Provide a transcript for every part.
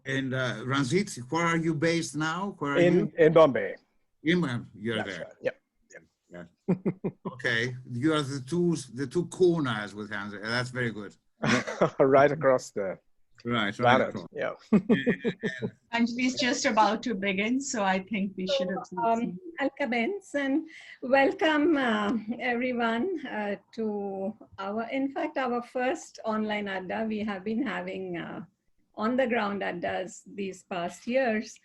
And Ranjit, where are you based now? Where are in Bombay. You're That's there. right. Yep. Yeah. Okay, you are the two corners with hands. That's very good. Right across the right planet. Yeah. Anjali is just about to begin, so I think we should have. I'll commence and welcome everyone to in fact, our first online Adda. We have been having on the ground Addas these past years.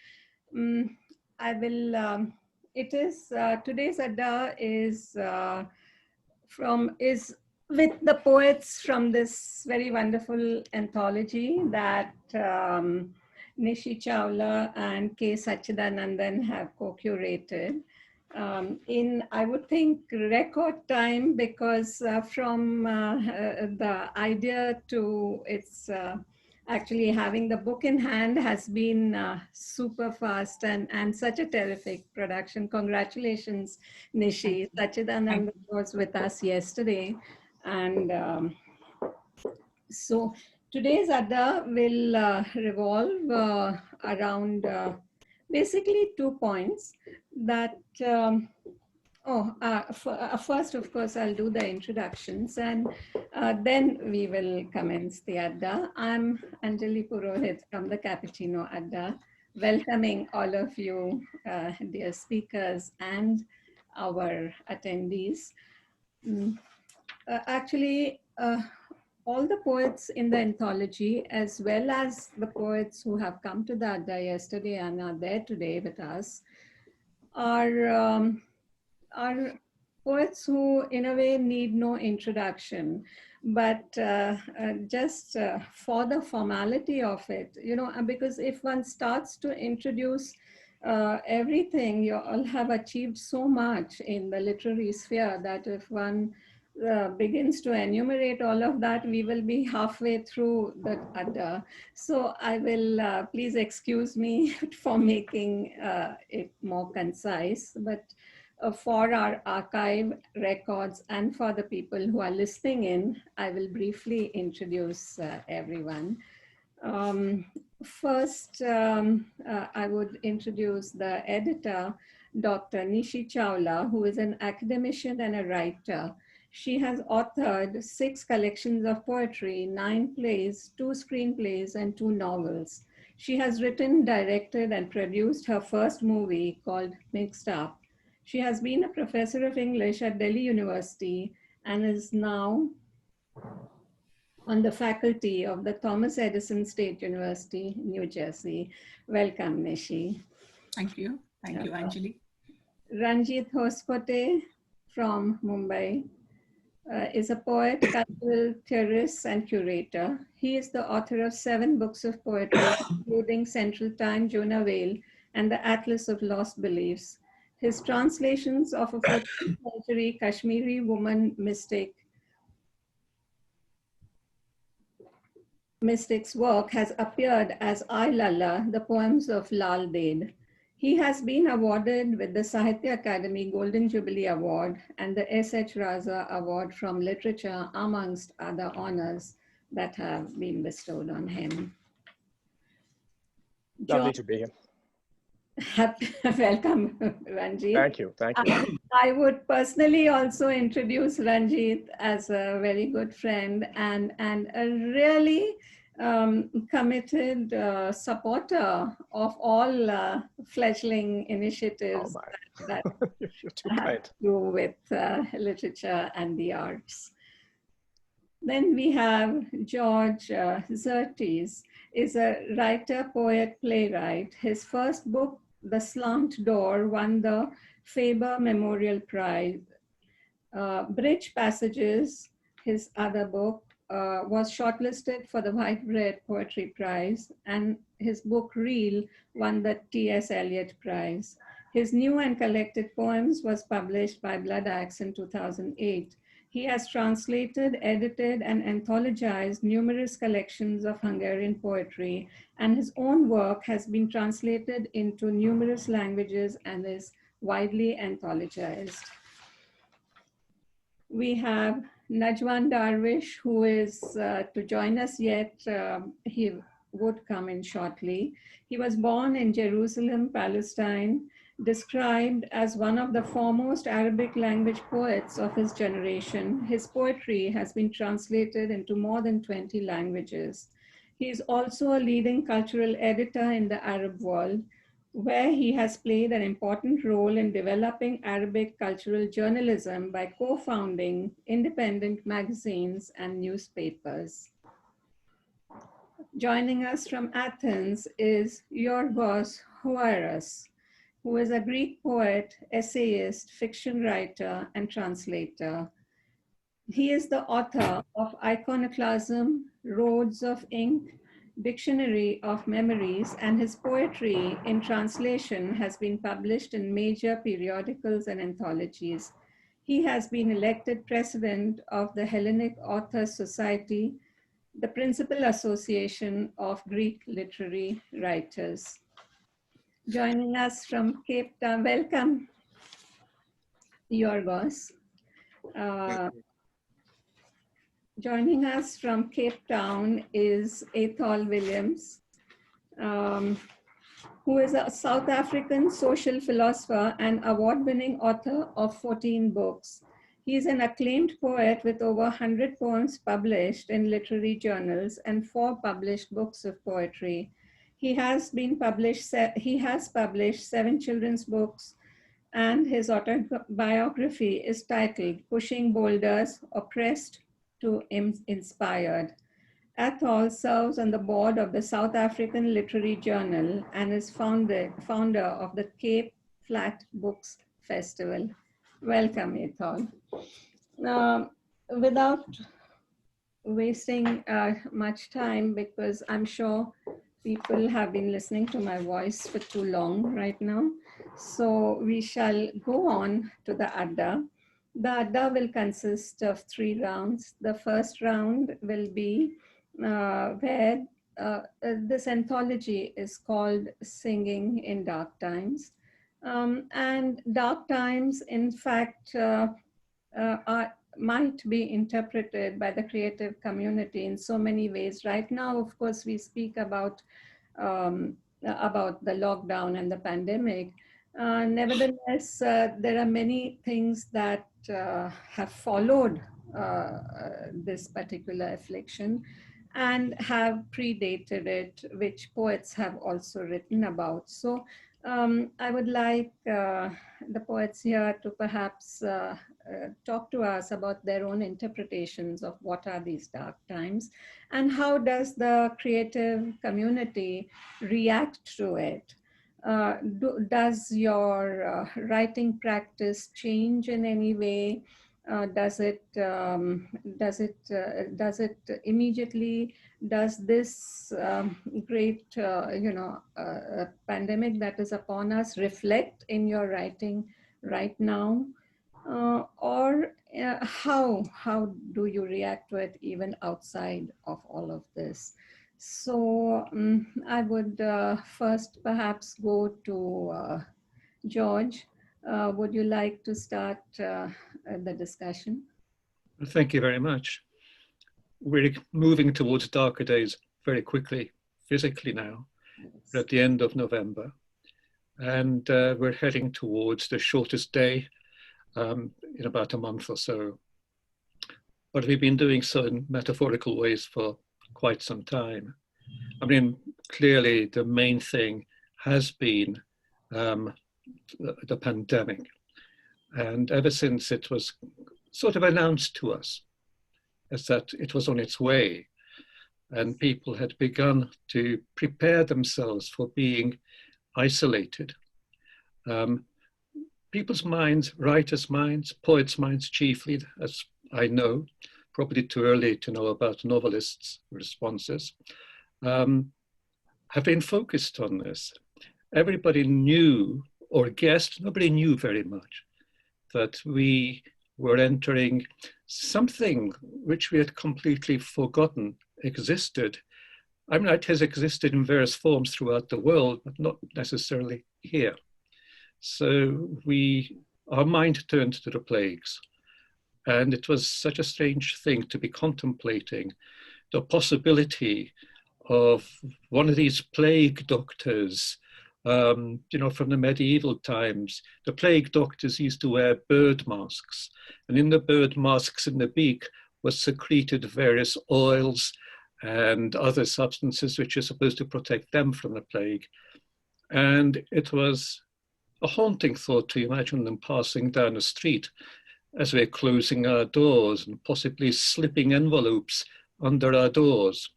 Today's Adda is with the poets from this very wonderful anthology that Nishi Chawla and K. Sachidanandan have co-curated in, I would think, record time, because from the idea to its actually having the book in hand has been super fast and such a terrific production. Congratulations, Nishi. Sachidanandan was with us yesterday. And so today's Adda will revolve around basically 2 points that, first, of course, I'll do the introductions and then we will commence the Adda. I'm Anjali Purohit from the Cappuccino Adda, welcoming all of you, dear speakers and our attendees. All the poets in the anthology, as well as the poets who have come to the Adda yesterday and are there today with us, are poets who, in a way, need no introduction. But just for the formality of it, because if one starts to introduce everything, you all have achieved so much in the literary sphere that if one begins to enumerate all of that, we will be halfway through the Adda. So I will, please excuse me for making it more concise, but for our archive records and for the people who are listening in, I will briefly introduce everyone. First, I would introduce the editor, Dr. Nishi Chawla, who is an academician and a writer. She has authored 6 collections of poetry, 9 plays, 2 screenplays, and 2 novels. She has written, directed, and produced her first movie called Mixed Up. She has been a professor of English at Delhi University and is now on the faculty of the Thomas Edison State University, New Jersey. Welcome, Nishi. Thank you. Thank you, Anjali. Ranjit Hoskote from Mumbai. Is a poet, cultural theorist, and curator. He is the author of 7 books of poetry, including Central Time, Jonah Whale, and the Atlas of Lost Beliefs. His translations of a 14th century Kashmiri woman mystic's work has appeared as I Lalla, the poems of Lal Ded. He has been awarded with the Sahitya Academy Golden Jubilee Award and the S.H. Raza Award from Literature, amongst other honors that have been bestowed on him. Lovely to be here. Welcome, Ranjit. Thank you. Thank you. I would personally also introduce Ranjit as a very good friend and a really committed supporter of all fledgling initiatives that have to do with literature and the arts. Then we have George Zertes, is a writer, poet, playwright. His first book, The Slant Door, won the Faber Memorial Prize. Bridge Passages, his other book, was shortlisted for the White Bread Poetry Prize, and his book Reel won the T.S. Eliot Prize. His new and collected poems was published by Blood Axe in 2008. He has translated, edited, and anthologized numerous collections of Hungarian poetry, and his own work has been translated into numerous languages and is widely anthologized. We have Najwan Darwish, who is to join us yet. He would come in shortly. He was born in Jerusalem, Palestine, described as one of the foremost Arabic language poets of his generation. His poetry has been translated into more than 20 languages. He is also a leading cultural editor in the Arab world, where he has played an important role in developing Arabic cultural journalism by co-founding independent magazines and newspapers. Joining us from Athens is Yiorgos, who is a Greek poet, essayist, fiction writer, and translator. He is the author of Iconoclasm, Roads of Ink, Dictionary of Memories, and his poetry in translation has been published in major periodicals and anthologies. He has been elected president of the Hellenic Authors Society, the principal association of Greek literary writers. Joining us from Cape Town, welcome, Yiorgos. Joining us from Cape Town is Athol Williams, who is a South African social philosopher and award-winning author of 14 books. He is an acclaimed poet with over 100 poems published in literary journals and 4 published books of poetry. He has published 7 children's books, and his autobiography is titled Pushing Boulders, Oppressed to Inspired. Athol serves on the board of the South African Literary Journal and is founder of the Cape Flat Books Festival. Welcome, Athol. Without wasting much time, because I'm sure people have been listening to my voice for too long right now, so we shall go on to the Adda. The Adda will consist of 3 rounds. The first round will be where this anthology is called Singing in Dark Times. And dark times, in fact, might be interpreted by the creative community in so many ways. Right now, of course, we speak about the lockdown and the pandemic. Nevertheless, there are many things that have followed this particular affliction and have predated it, which poets have also written about. So I would like the poets here to perhaps talk to us about their own interpretations of what are these dark times and how does the creative community react to it. Does your writing practice change in any way? Does it immediately? Does this great pandemic that is upon us reflect in your writing right now, or how do you react to it even outside of all of this? So I would first perhaps go to George. Would you like to start the discussion? Thank you very much. We're moving towards darker days very quickly, physically now. We're at the end of November, and we're heading towards the shortest day in about a month or so. But we've been doing so in metaphorical ways for quite some time. I mean, clearly the main thing has been the pandemic. And ever since it was sort of announced to us as that it was on its way, and people had begun to prepare themselves for being isolated. People's minds, writers' minds, poets' minds chiefly, as I know, probably too early to know about novelists' responses, have been focused on this. Everybody knew or guessed, nobody knew very much, that we were entering something which we had completely forgotten existed. I mean, it has existed in various forms throughout the world, but not necessarily here. So our mind turned to the plagues. And it was such a strange thing to be contemplating the possibility of one of these plague doctors, you know, from the medieval times. The plague doctors used to wear bird masks, and in the bird masks in the beak was secreted various oils and other substances which are supposed to protect them from the plague. And it was a haunting thought to imagine them passing down the street as we're closing our doors and possibly slipping envelopes under our doors.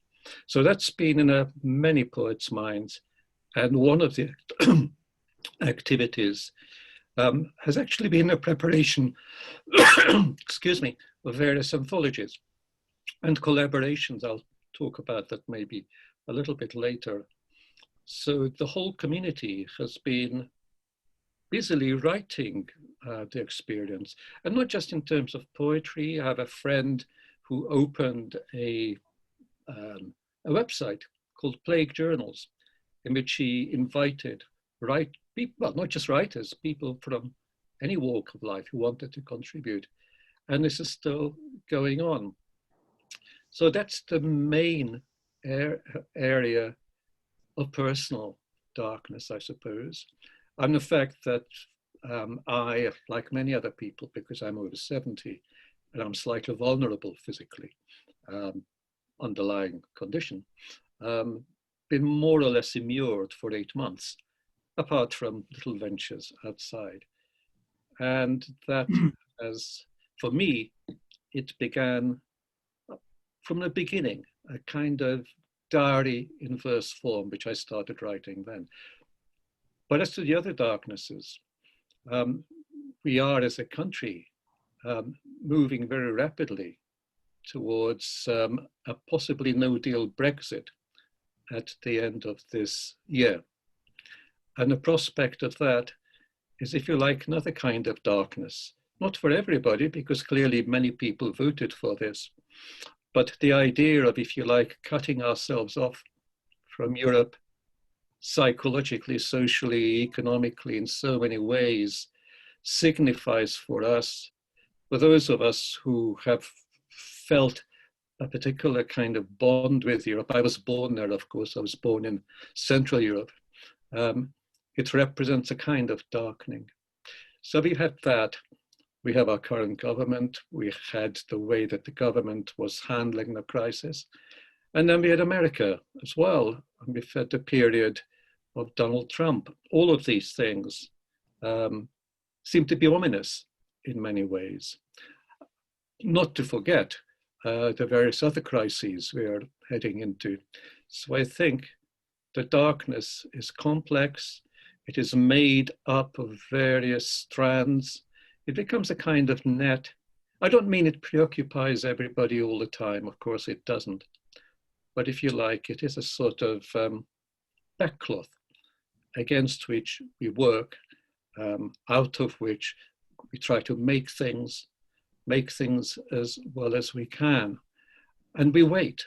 So that's been in many poets' minds. And one of the activities has actually been the preparation, excuse me, of various anthologies and collaborations. I'll talk about that maybe a little bit later. So the whole community has been busily writing the experience, and not just in terms of poetry. I have a friend who opened a website called Plague Journals, in which he invited people, well, not just writers, people from any walk of life who wanted to contribute. And this is still going on. So that's the main area of personal darkness, I suppose. And the fact that I, like many other people, because I'm over 70 and I'm slightly vulnerable physically, underlying condition, been more or less immured for 8 months, apart from little ventures outside. And that, as for me, it began from the beginning, a kind of diary in verse form, which I started writing then. But as to the other darknesses, we are as a country moving very rapidly towards a possibly no-deal Brexit at the end of this year. And the prospect of that is, if you like, another kind of darkness. Not for everybody, because clearly many people voted for this, but the idea of, if you like, cutting ourselves off from Europe psychologically, socially, economically, in so many ways, signifies for us, for those of us who have felt a particular kind of bond with Europe. I was born there, of course. I was born in Central Europe. It represents a kind of darkening. So we had that. We have our current government. We had the way that the government was handling the crisis. And then we had America as well. And we've had the period of Donald Trump. All of these things seem to be ominous in many ways. Not to forget the various other crises we are heading into. So I think the darkness is complex. It is made up of various strands. It becomes a kind of net. I don't mean it preoccupies everybody all the time. Of course it doesn't. But if you like, it is a sort of backcloth against which we work, out of which we try to make things as well as we can. And we wait.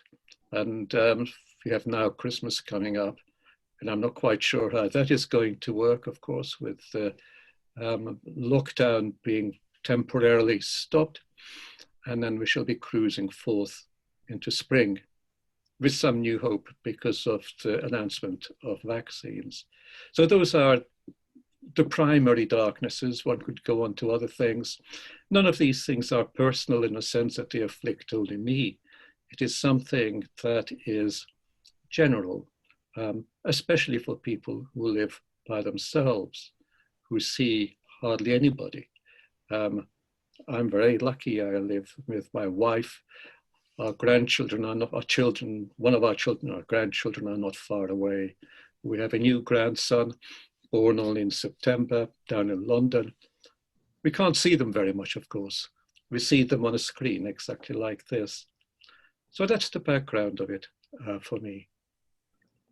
And we have now Christmas coming up, and I'm not quite sure how that is going to work, of course, with the lockdown being temporarily stopped. And then we shall be cruising forth into spring with some new hope because of the announcement of vaccines. So those are the primary darknesses. One could go on to other things. None of these things are personal in the sense that they afflict only me. It is something that is general, especially for people who live by themselves, who see hardly anybody. I'm very lucky. I live with my wife. Our grandchildren are not, our children, one of our children, our grandchildren are not far away. We have a new grandson, born only in September, down in London. We can't see them very much, of course. We see them on a screen exactly like this. So that's the background of it for me.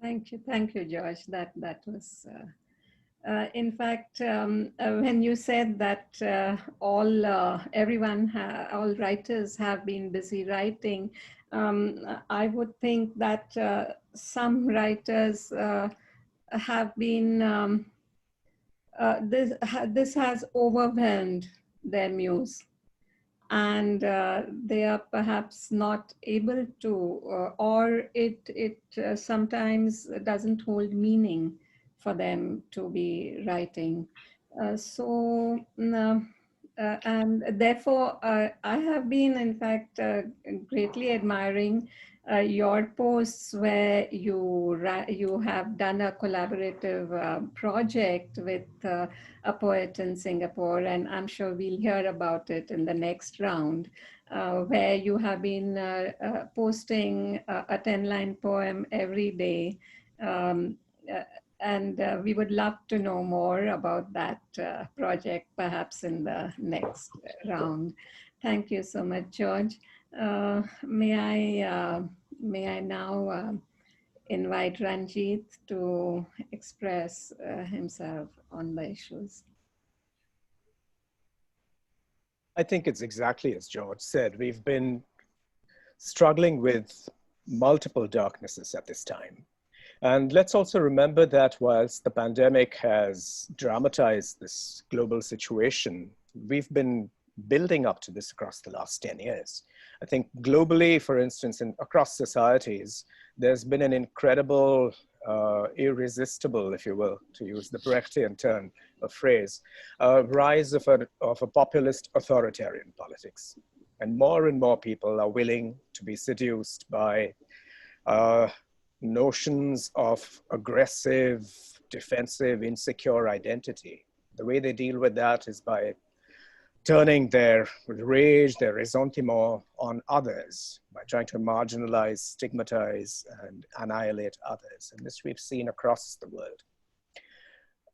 Thank you, George. That was, in fact, when you said that all writers have been busy writing, I would think that some writers have been, this has overwhelmed their muse. and they are perhaps not able to, or it sometimes doesn't hold meaning for them to be writing. And therefore, I have been, in fact, greatly admiring your posts where you have done a collaborative project with a poet in Singapore, and I'm sure we'll hear about it in the next round, where you have been posting a 10-line poem every day. And we would love to know more about that project, perhaps in the next round. Thank you so much, George. May I now invite Ranjit to express himself on the issues. I think it's exactly as George said. We've been struggling with multiple darknesses at this time. And let's also remember that whilst the pandemic has dramatized this global situation, we've been building up to this across the last 10 years. I think globally, for instance, across societies, there's been an incredible, irresistible, if you will, to use the Brechtian turn of phrase, rise of a populist authoritarian politics. And more people are willing to be seduced by notions of aggressive, defensive, insecure identity. The way they deal with that is by turning their rage, their ressentiment on others, by trying to marginalize, stigmatize, and annihilate others. And this we've seen across the world.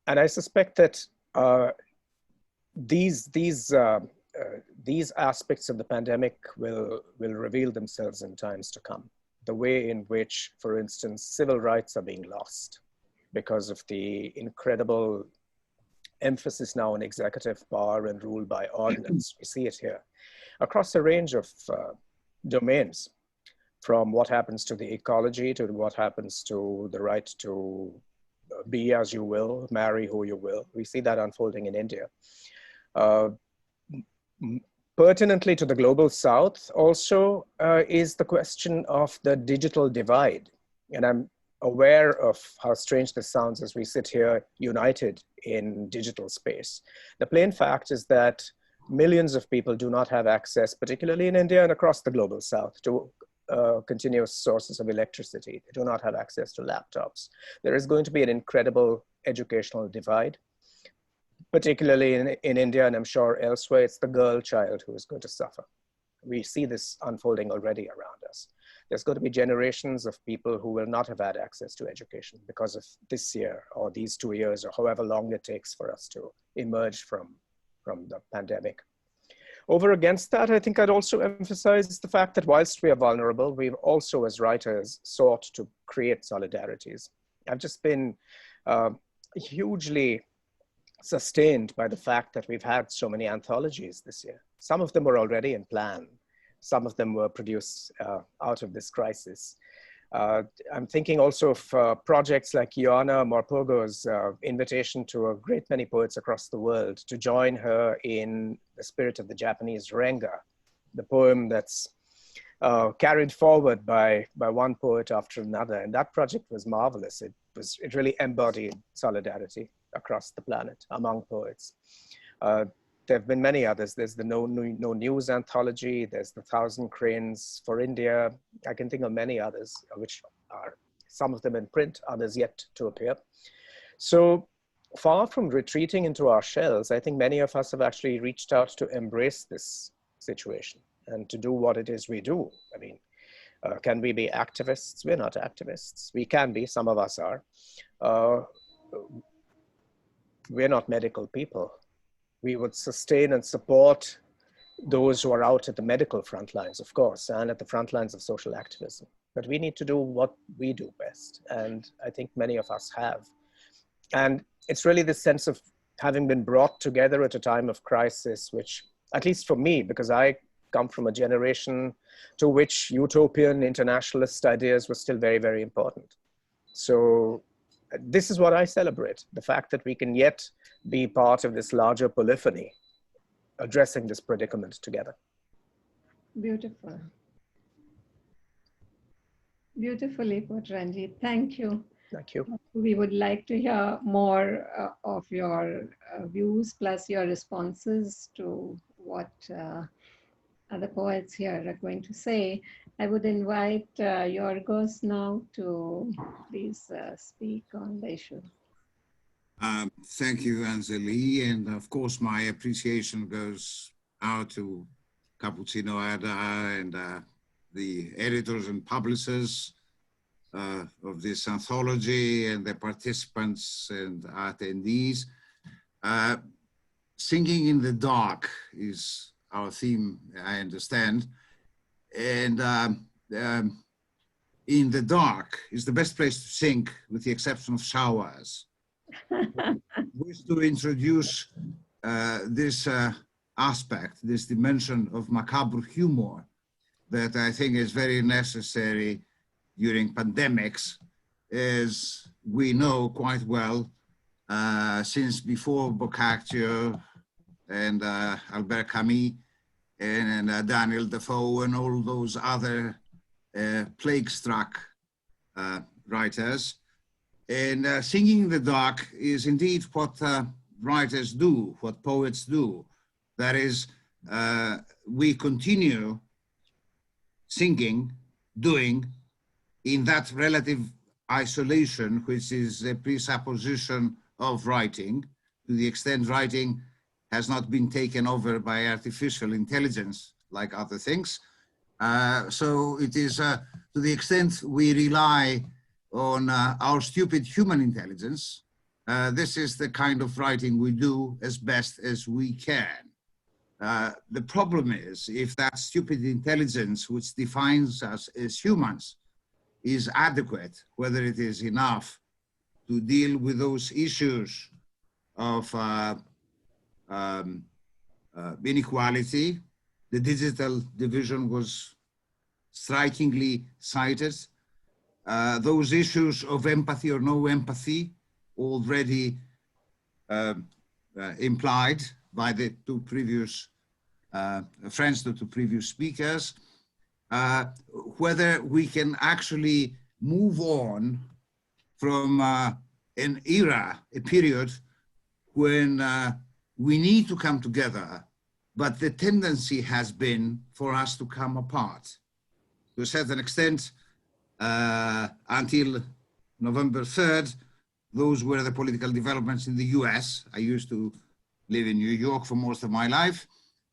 And I suspect that these aspects of the pandemic will reveal themselves in times to come. The way in which, for instance, civil rights are being lost because of the incredible emphasis now on executive power and rule by ordinance. We see it here across a range of domains, from what happens to the ecology to what happens to the right to be as you will, marry who you will. We see that unfolding in India. Pertinently to the global south also is the question of the digital divide. And I'm aware of how strange this sounds as we sit here united in digital space. The plain fact is that millions of people do not have access, particularly in India and across the global south, to continuous sources of electricity. They do not have access to laptops. There is going to be an incredible educational divide, particularly in India, and I'm sure elsewhere. It's the girl child who is going to suffer. We see this unfolding already around us. There's going to be generations of people who will not have had access to education because of this year or these 2 years or however long it takes for us to emerge from the pandemic. Over against that, I think I'd also emphasize the fact that whilst we are vulnerable, we've also as writers sought to create solidarities. I've just been hugely sustained by the fact that we've had so many anthologies this year. Some of them were already in plan. Some of them were produced out of this crisis. I'm thinking also of projects like Ioana Morpurgo's invitation to a great many poets across the world to join her in the spirit of the Japanese Renga, the poem that's carried forward by one poet after another. And that project was marvelous. It really embodied solidarity across the planet among poets. There have been many others. There's the No News anthology. There's the 1,000 Cranes for India. I can think of many others, which are some of them in print, others yet to appear. So far from retreating into our shells, I think many of us have actually reached out to embrace this situation and to do what it is we do. I mean, can we be activists? We're not activists. We can be, some of us are. We're not medical people. We would sustain and support those who are out at the medical front lines, of course, and at the front lines of social activism. But we need to do what we do best. And I think many of us have. And it's really this sense of having been brought together at a time of crisis, which, at least for me, because I come from a generation to which utopian internationalist ideas were still very, very important. So this is what I celebrate, the fact that we can yet be part of this larger polyphony addressing this predicament together. Beautiful. Beautifully put, Ranjit. Thank you. Thank you. We would like to hear more of your views plus your responses to what other poets here are going to say. I would invite Yiorgos now to please speak on the issue. Thank you, Anjali. And of course, my appreciation goes out to Cappuccino Adda and the editors and publishers of this anthology and the participants and attendees. Singing in the dark is our theme, I understand. And in the dark is the best place to sing, with the exception of showers. I wish to introduce this aspect, this dimension of macabre humor that I think is very necessary during pandemics, as we know quite well, since before Boccaccio and Albert Camus and Daniel Defoe and all those other plague-struck writers. And singing in the dark is indeed what writers do, what poets do. That is, we continue singing, doing, in that relative isolation, which is a presupposition of writing, to the extent writing has not been taken over by artificial intelligence like other things. So it is to the extent we rely on our stupid human intelligence, this is the kind of writing we do as best as we can. The problem is, if that stupid intelligence, which defines us as humans, is adequate, whether it is enough to deal with those issues of inequality. The digital division was strikingly cited. Those issues of empathy or no empathy, already implied by the two previous friends, the two previous speakers, whether we can actually move on from an era, a period when we need to come together, but the tendency has been for us to come apart. To a certain extent, until November 3rd, those were the political developments in the US. I used to live in New York for most of my life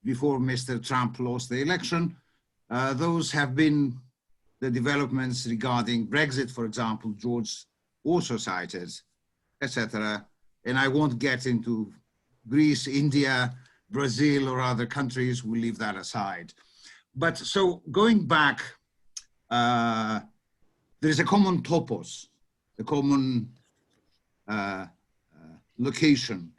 before Mr. Trump lost the election. Those have been the developments regarding Brexit, for example, George also cited, etc. And I won't get into Greece, India, Brazil, or other countries. We'll leave that aside. But so going back, there is a common topos, a common location.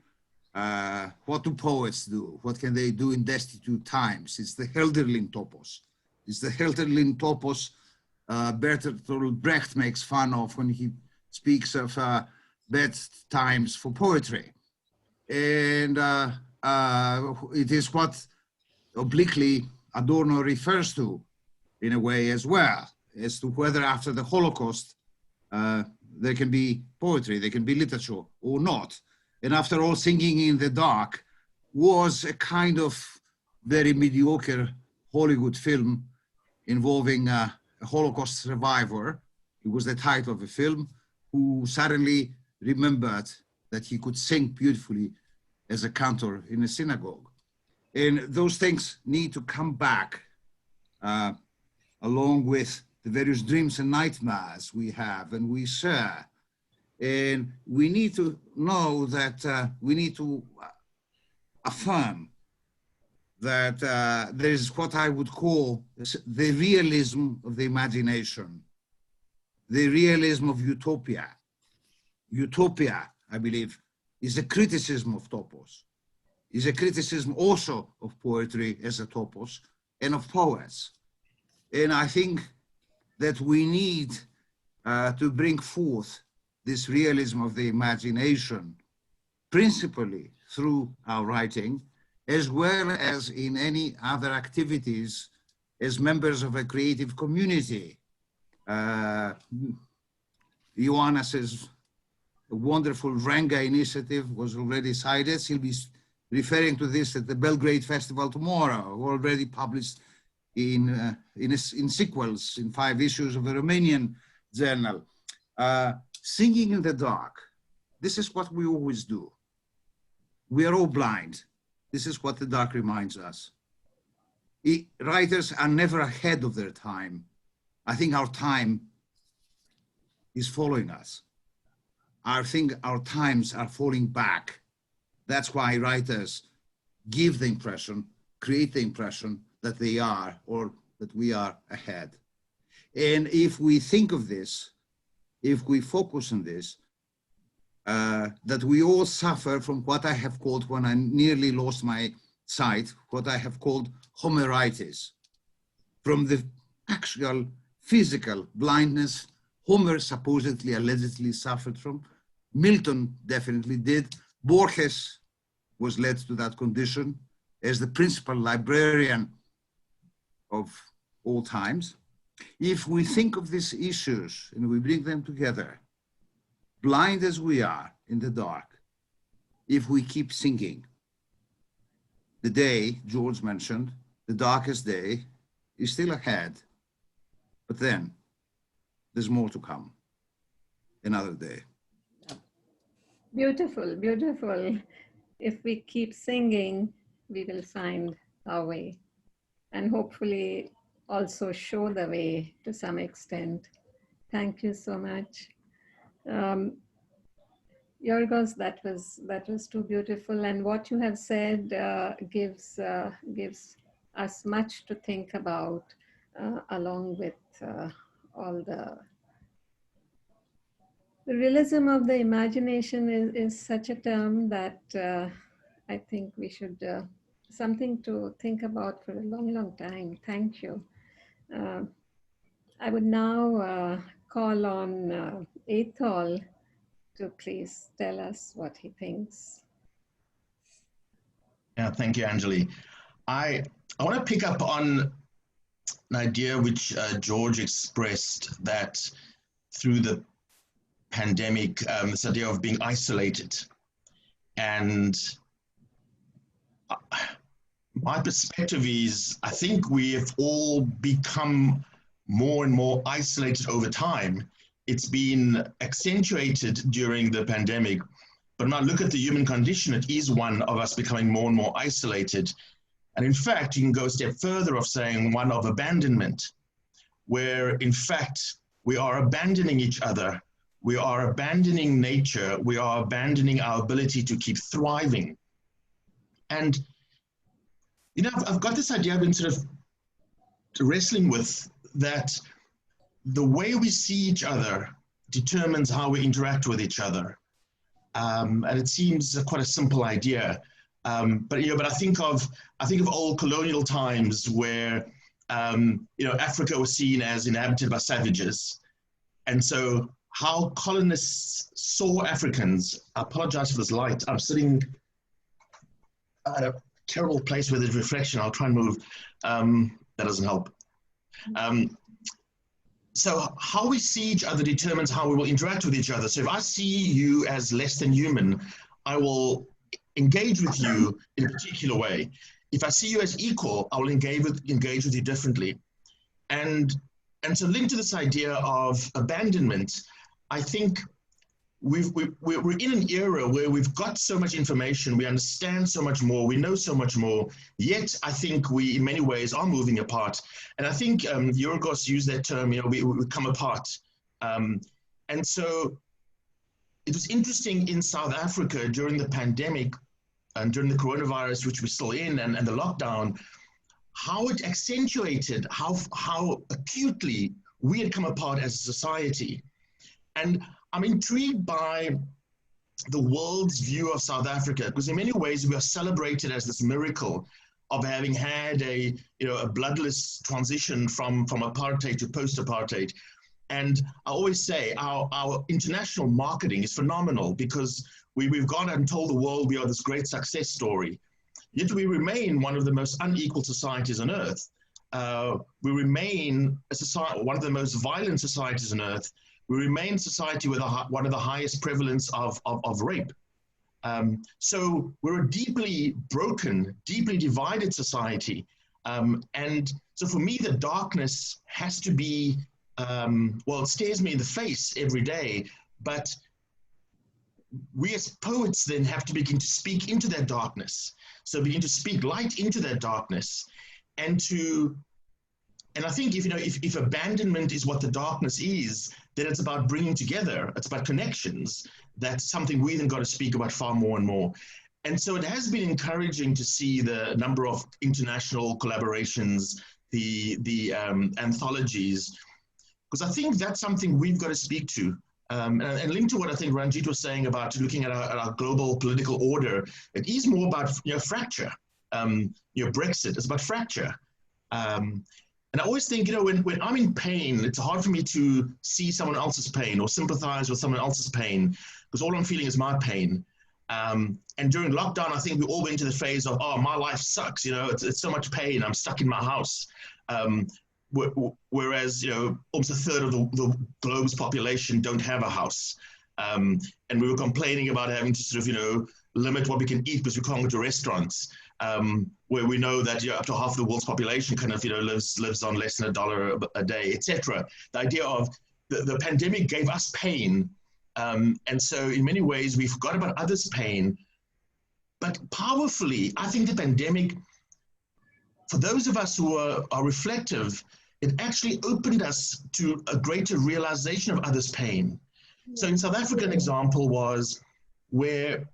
What do poets do? What can they do in destitute times? It's the Hölderlin topos. It's the Hölderlin topos Bertolt Brecht makes fun of when he speaks of best times for poetry. And it is what obliquely Adorno refers to in a way as well, as to whether after the Holocaust there can be poetry, there can be literature or not. And after all, Singing in the Dark was a kind of very mediocre Hollywood film involving a Holocaust survivor. It was the title of a film, who suddenly remembered that he could sing beautifully as a cantor in a synagogue. And those things need to come back along with the various dreams and nightmares we have and we share. And we need to know that we need to affirm that there is what I would call the realism of the imagination, the realism of utopia. Utopia, I believe, is a criticism of topos, is a criticism also of poetry as a topos and of poets. And I think that we need to bring forth this realism of the imagination, principally through our writing, as well as in any other activities as members of a creative community. Ioannis's wonderful Renga initiative was already cited. He'll be referring to this at the Belgrade Festival tomorrow, already published in sequels in 5 issues of a Romanian journal. Singing in the dark. This is what we always do. We are all blind. This is what the dark reminds us. Writers are never ahead of their time. I think our time is following us. I think our times are falling back. That's why writers give the impression, create the impression that they are, or that we are ahead. And if we think of this, if we focus on this, that we all suffer from what I have called, when I nearly lost my sight, what I have called Homeritis, from the actual physical blindness Homer supposedly, allegedly suffered from. Milton definitely did. Borges was led to that condition as the principal librarian of all times. If we think of these issues and we bring them together, blind as we are in the dark, if we keep singing, the day George mentioned, the darkest day, is still ahead. But then there's more to come, another day. Beautiful, beautiful. If we keep singing, we will find our way, and hopefully also show the way to some extent. Thank you so much. Yiorgos, that was too beautiful, and what you have said gives us much to think about, along with all the realism of the imagination is such a term that I think we should, something to think about for a long, long time. Thank you. I would now call on Athol to please tell us what he thinks. Yeah, thank you, Anjali. I want to pick up on an idea which George expressed, that through the pandemic, this idea of being isolated. And my perspective is, I think we have all become more and more isolated over time. It's been accentuated during the pandemic, but when I look at the human condition, it is one of us becoming more and more isolated. And in fact, you can go a step further of saying one of abandonment, where in fact, we are abandoning each other. We are abandoning nature. We are abandoning our ability to keep thriving. And, you know, I've got this idea I've been sort of wrestling with, that the way we see each other determines how we interact with each other. And it seems quite a simple idea. But I think of old colonial times where, Africa was seen as inhabited by savages. And so how colonists saw Africans, I apologize for this light, I'm sitting at a terrible place where there's reflection, I'll try and move, that doesn't help. So how we see each other determines how we will interact with each other. So if I see you as less than human, I will engage with you in a particular way. If I see you as equal, I will engage with you differently. And so linked to this idea of abandonment, I think we're in an era where we've got so much information, we understand so much more, we know so much more, yet I think we in many ways are moving apart. And I think Yiorgos used that term, we come apart. And so it was interesting in South Africa during the pandemic and during the coronavirus, which we're still in, and the lockdown, how it accentuated how acutely we had come apart as a society. And I'm intrigued by the world's view of South Africa, because in many ways we are celebrated as this miracle of having had a bloodless transition from apartheid to post-apartheid. And I always say our international marketing is phenomenal, because we've gone out and told the world we are this great success story. Yet we remain one of the most unequal societies on earth. we remain a society, one of the most violent societies on earth. We remain a society with one of the highest prevalence of rape. So we're a deeply broken, deeply divided society. And so for me, the darkness has to be, well, it stares me in the face every day, but we as poets then have to begin to speak into that darkness. So begin to speak light into that darkness, and I think if abandonment is what the darkness is, then it's about bringing together, it's about connections. That's something we then got to speak about far more and more. And so it has been encouraging to see the number of international collaborations, the anthologies, because I think that's something we've got to speak to. And linked to what I think Ranjit was saying about looking at our global political order, it is more about fracture. Brexit is about fracture. And I always think, when I'm in pain, it's hard for me to see someone else's pain or sympathize with someone else's pain, because all I'm feeling is my pain. And during lockdown, I think we all went into the phase of, oh, my life sucks, it's so much pain, I'm stuck in my house. Whereas, almost a third of the globe's population don't have a house. And we were complaining about having to sort of, limit what we can eat because we can't go to restaurants, where we know that up to half of the world's population kind of, lives on less than $1 a day, etc. The idea of the pandemic gave us pain. And so in many ways, we forgot about others' pain. But powerfully, I think the pandemic, for those of us who are reflective, it actually opened us to a greater realization of others' pain. So in South Africa, an example was where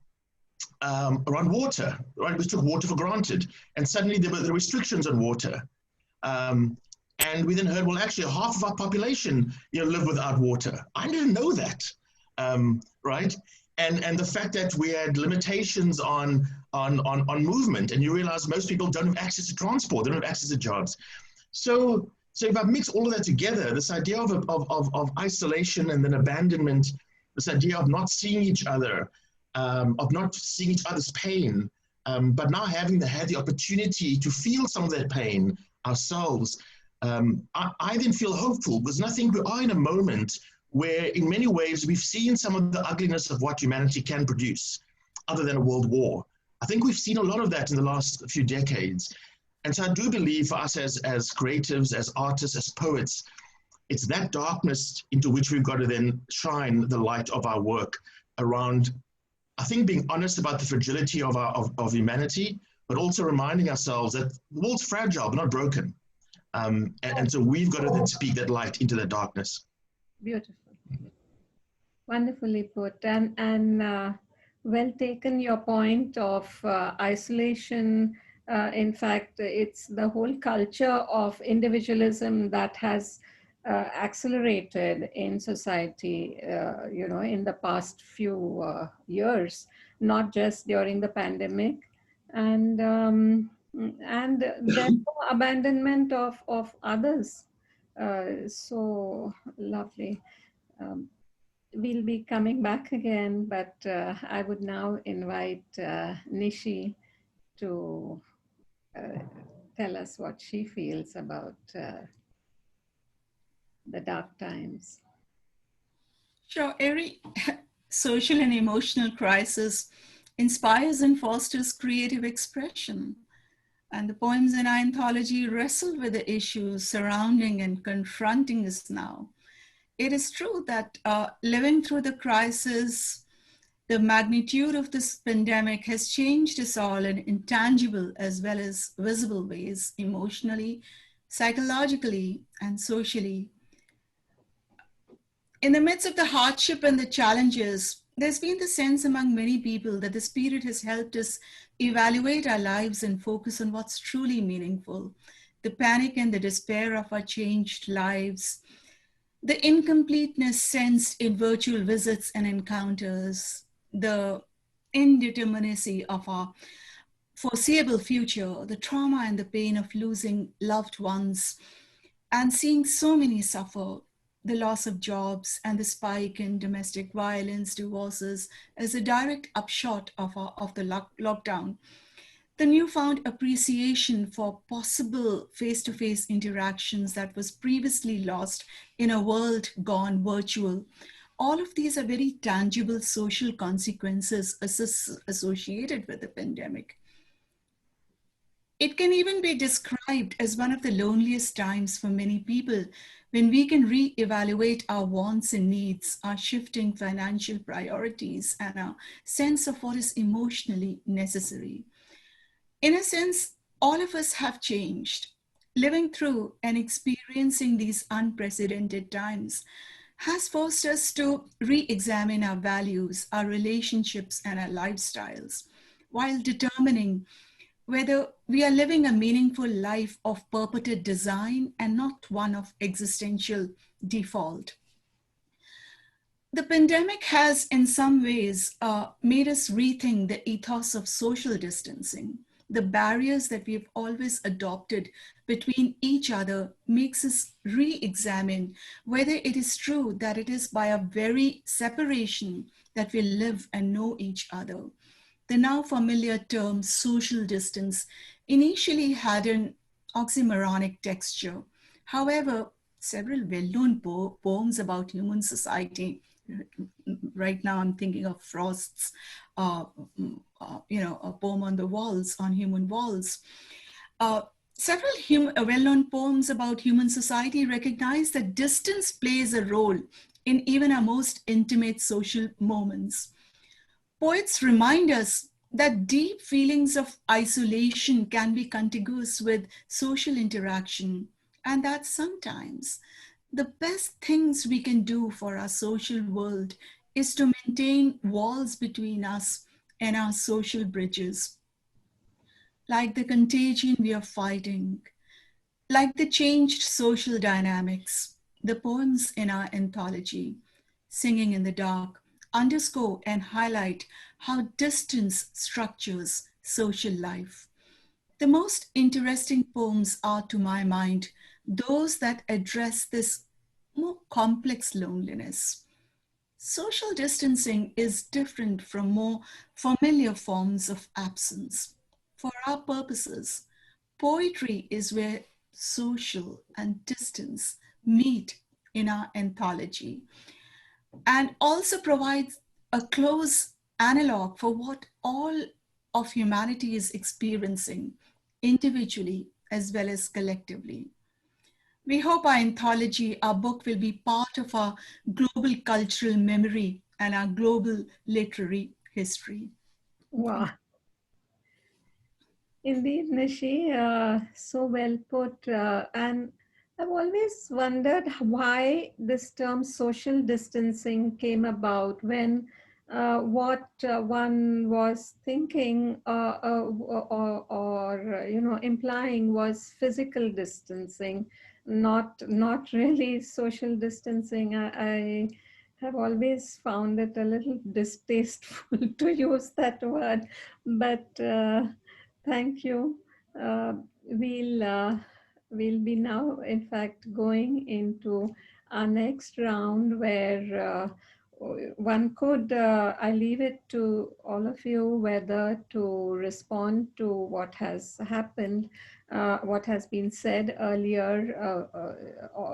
around water, right? We took water for granted, and suddenly there were restrictions on water. And we then heard, well, actually half of our population live without water. I didn't know that, right? And the fact that we had limitations on movement, and you realize most people don't have access to transport, they don't have access to jobs. So if I mix all of that together, this idea of isolation and then abandonment, this idea of not seeing each other, of not seeing each other's pain, but now having had the opportunity to feel some of that pain ourselves, I then feel hopeful, because I think we are in a moment where in many ways we've seen some of the ugliness of what humanity can produce, other than a world war. I think we've seen a lot of that in the last few decades. And so I do believe for us as creatives, as artists, as poets, it's that darkness into which we've got to then shine the light of our work around, I think, being honest about the fragility of humanity, but also reminding ourselves that the world's fragile, but not broken. And so we've got to then speak that light into the darkness. Beautiful. Wonderfully put. And well taken, your point of isolation. In fact, it's the whole culture of individualism that has accelerated in society, in the past few years, not just during the pandemic, and therefore abandonment of others. So lovely. We'll be coming back again, but I would now invite Nishi to tell us what she feels about the dark times. Sure. Every social and emotional crisis inspires and fosters creative expression. And the poems in our anthology wrestle with the issues surrounding and confronting us now. It is true that living through the crisis, the magnitude of this pandemic has changed us all in intangible as well as visible ways, emotionally, psychologically, and socially. In the midst of the hardship and the challenges, there's been the sense among many people that this period has helped us evaluate our lives and focus on what's truly meaningful. The panic and the despair of our changed lives, the incompleteness sensed in virtual visits and encounters, the indeterminacy of our foreseeable future, the trauma and the pain of losing loved ones, and seeing so many suffer, the loss of jobs and the spike in domestic violence, divorces, as a direct upshot of the lockdown. The newfound appreciation for possible face-to-face interactions that was previously lost in a world gone virtual. All of these are very tangible social consequences associated with the pandemic. It can even be described as one of the loneliest times for many people when we can re-evaluate our wants and needs, our shifting financial priorities, and our sense of what is emotionally necessary. In a sense, all of us have changed. Living through and experiencing these unprecedented times has forced us to re-examine our values, our relationships, and our lifestyles, while determining whether we are living a meaningful life of purported design and not one of existential default. The pandemic has, in some ways, made us rethink the ethos of social distancing. The barriers that we've always adopted between each other makes us re-examine whether it is true that it is by a very separation that we live and know each other. The now familiar term social distance initially had an oxymoronic texture. However, several well-known poems about human society, right now I'm thinking of Frost's a poem on the walls, on human walls. Several well-known poems about human society recognize that distance plays a role in even our most intimate social moments. Poets remind us that deep feelings of isolation can be contiguous with social interaction, and that sometimes the best things we can do for our social world is to maintain walls between us and our social bridges. Like the contagion we are fighting, like the changed social dynamics, the poems in our anthology, Singing in the Dark, underscore and highlight how distance structures social life. The most interesting poems are, to my mind, those that address this more complex loneliness. Social distancing is different from more familiar forms of absence. For our purposes, poetry is where social and distance meet in our anthology, and also provides a close analog for what all of humanity is experiencing, individually as well as collectively. We hope our anthology, our book, will be part of our global cultural memory and our global literary history. Wow. Indeed, Nishi, so well put. And I've always wondered why this term social distancing came about when what one was thinking or implying was physical distancing, not really social distancing. I have always found it a little distasteful to use that word, but thank you. We'll be now, in fact, going into our next round where one could, I leave it to all of you whether to respond to what has happened, what has been said earlier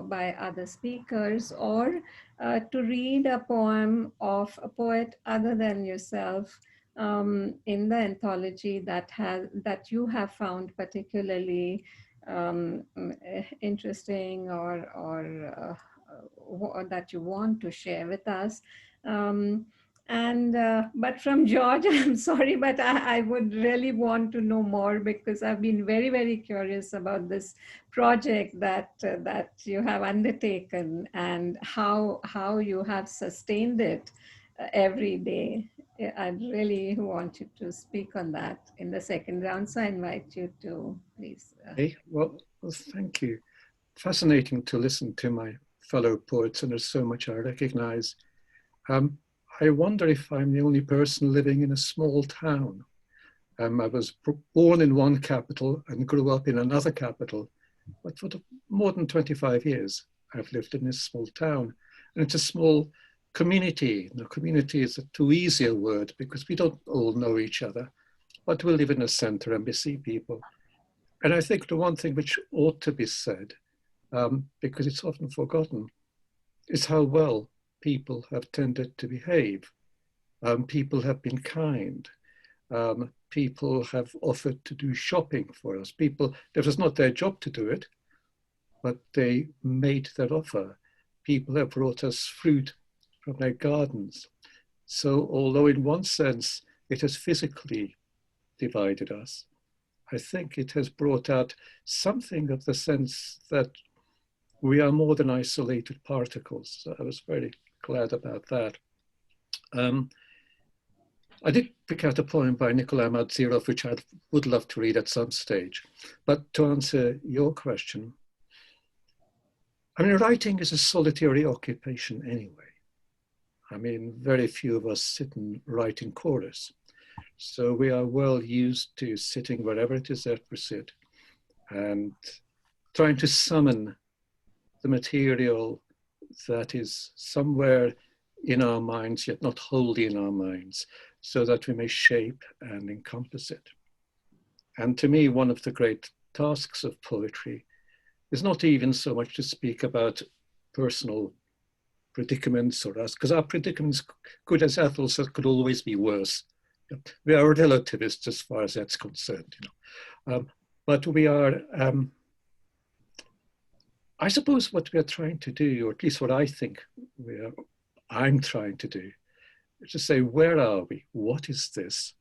by other speakers, or to read a poem of a poet other than yourself in the anthology that you have found particularly interesting or that you want to share with us. But from George, I'm sorry, but I would really want to know more because I've been very, very curious about this project that you have undertaken and how you have sustained it every day. I'd really want you to speak on that in the second round, so I invite you to please. Hey, well, thank you. Fascinating to listen to my fellow poets, and there's so much I recognize. I wonder if I'm the only person living in a small town. I was born in one capital and grew up in another capital, but for more than 25 years, I've lived in this small town. And it's a small community. The community is a too easy a word because we don't all know each other. but we live in a center and we see people. And I think the one thing which ought to be said, because it's often forgotten, is how well people have tended to behave. People have been kind. People have offered to do shopping for us. People, it was not their job to do it, but they made that offer. People have brought us fruit from their gardens. So although in one sense it has physically divided us, I think it has brought out something of the sense that we are more than isolated particles. So I was very glad about that. I did pick out a poem by Nikolai Madzirov, which I would love to read at some stage. But to answer your question, I mean, writing is a solitary occupation anyway. I mean, very few of us sit and write in chorus. So we are well used to sitting wherever it is that we sit and trying to summon the material that is somewhere in our minds, yet not wholly in our minds, so that we may shape and encompass it. And to me, one of the great tasks of poetry is not even so much to speak about personal predicaments or us, because our predicaments, good as Athol said, could always be worse. We are relativists as far as that's concerned, you know. But we are, I suppose what we are trying to do, or at least what I think I'm trying to do, is to say, where are we? What is this?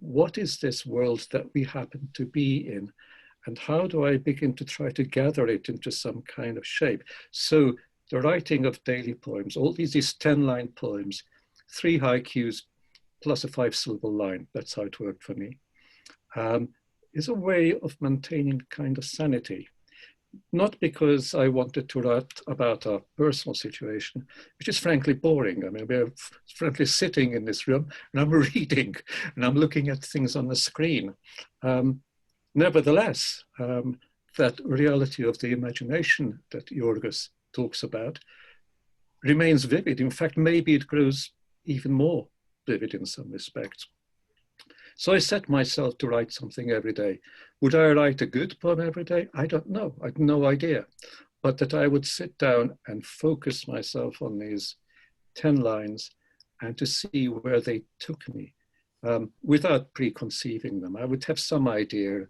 What is this world that we happen to be in? And how do I begin to try to gather it into some kind of shape? So the writing of daily poems, all these 10-line poems, 3 haikus plus a 5-syllable line, that's how it worked for me, is a way of maintaining kind of sanity. Not because I wanted to write about our personal situation, which is frankly boring. I mean, we're frankly sitting in this room and I'm reading and I'm looking at things on the screen. Nevertheless, that reality of the imagination that Yiorgos talks about remains vivid. In fact, maybe it grows even more vivid in some respects. So I set myself to write something every day. Would I write a good poem every day? I don't know, I had no idea. But that I would sit down and focus myself on these 10 lines and to see where they took me without preconceiving them. I would have some idea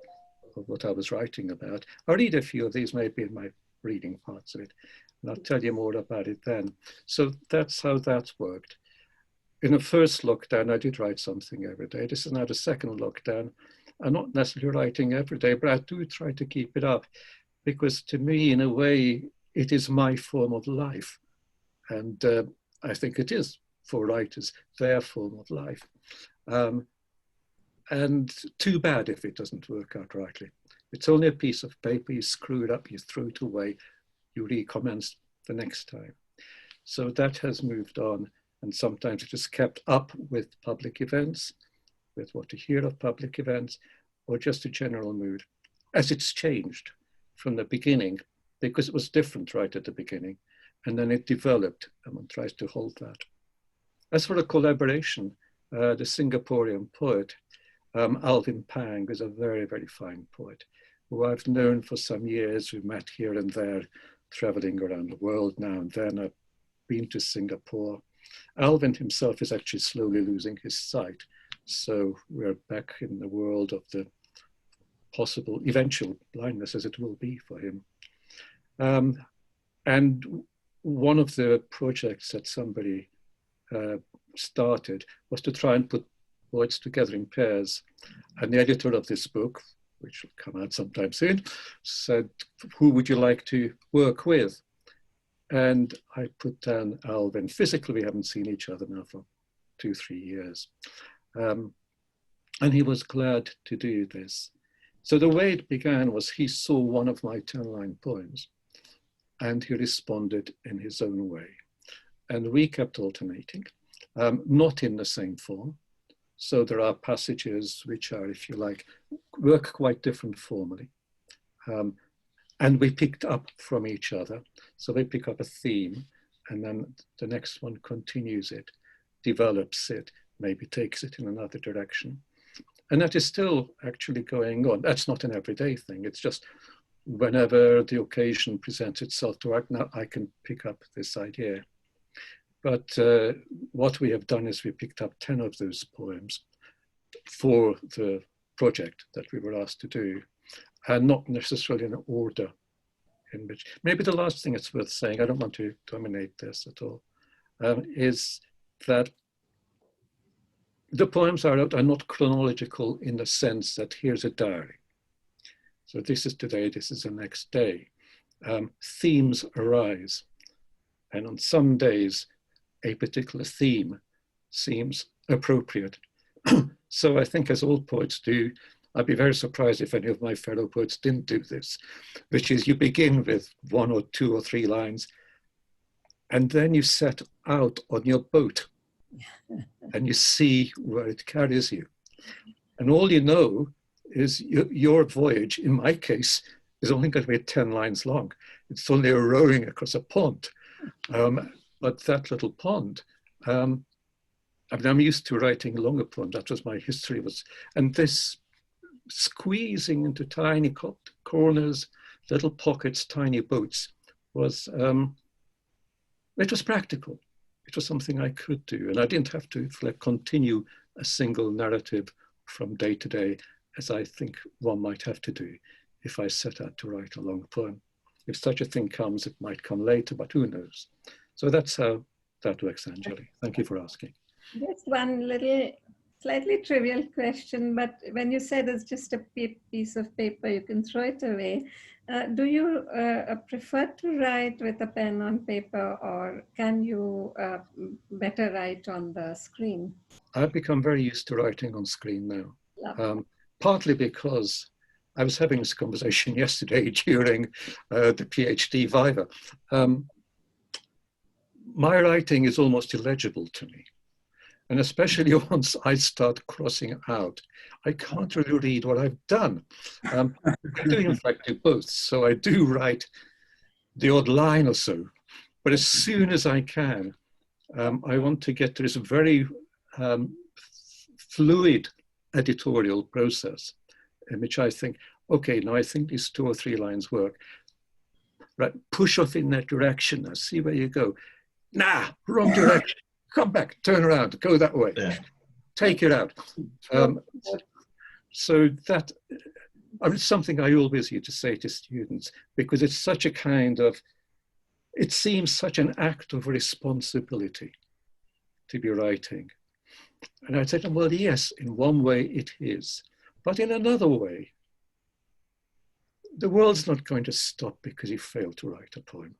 of what I was writing about. I'll read a few of these maybe in my reading parts of it, and I'll tell you more about it then. So that's how that worked. In the first lockdown, I did write something every day. This is now the second lockdown. I'm not necessarily writing every day, but I do try to keep it up because to me, in a way, it is my form of life. And I think it is for writers, their form of life. And too bad if it doesn't work out rightly. It's only a piece of paper, you screw it up, you throw it away, you recommence the next time. So that has moved on. And sometimes it is kept up with public events, with what you hear of public events, or just a general mood, as it's changed from the beginning, because it was different right at the beginning, and then it developed, and one tries to hold that. As for the collaboration, the Singaporean poet, Alvin Pang, is a very, very fine poet, who I've known for some years. We've met here and there, traveling around the world now and then. I've been to Singapore. Alvin himself is actually slowly losing his sight. So we're back in the world of the possible eventual blindness as it will be for him. And one of the projects that somebody started was to try and put poets together in pairs. And the editor of this book, which will come out sometime soon, said, who would you like to work with? And I put down Alvin. Physically, we haven't seen each other now for 2-3 years. And he was glad to do this. So the way it began was he saw one of my 10-line poems and he responded in his own way. And we kept alternating, not in the same form. So there are passages which are, if you like, work quite different formally. And we picked up from each other. So they pick up a theme and then the next one continues it, develops it, maybe takes it in another direction. And that is still actually going on. That's not an everyday thing. It's just whenever the occasion presents itself to act, now I can pick up this idea. But what we have done is we picked up 10 of those poems for the project that we were asked to do, and not necessarily in order in which, maybe the last thing it's worth saying, I don't want to dominate this at all, is that the poems are not chronological in the sense that here's a diary. So this is today, this is the next day. Themes arise. And on some days, a particular theme seems appropriate. So I think, as all poets do, I'd be very surprised if any of my fellow poets didn't do this, which is you begin with 1 or 2 or 3 lines, and then you set out on your boat and you see where it carries you. And all you know is your voyage, in my case, is only going to be 10 lines long. It's only a rowing across a pond. But that little pond, I mean, I'm used to writing longer poems. That was my history. And this squeezing into tiny corners, little pockets, tiny boats, was, it was practical. It was something I could do. And I didn't have to continue a single narrative from day to day, as I think one might have to do if I set out to write a long poem. If such a thing comes, it might come later, but who knows? So that's how that works, Anjali. Thank you for asking. Just one little, slightly trivial question, but when you said it's just a piece of paper, you can throw it away. Do you prefer to write with a pen on paper, or can you better write on the screen? I've become very used to writing on screen now, partly because I was having this conversation yesterday during the PhD Viva. My writing is almost illegible to me. And especially once I start crossing out, I can't really read what I've done. I do in fact do both. So I do write the odd line or so, but as soon as I can, I want to get to this very fluid editorial process in which I think, okay, now I think these 2 or 3 lines work. Right, push off in that direction, now see where you go. Nah, wrong direction. Come back, turn around, go that way. Yeah. Take it out. So that, I mean, it's something I always used to say to students, because it's such a kind of, it seems such an act of responsibility to be writing. And I said, well, yes, in one way it is, but in another way, the world's not going to stop because you failed to write a poem.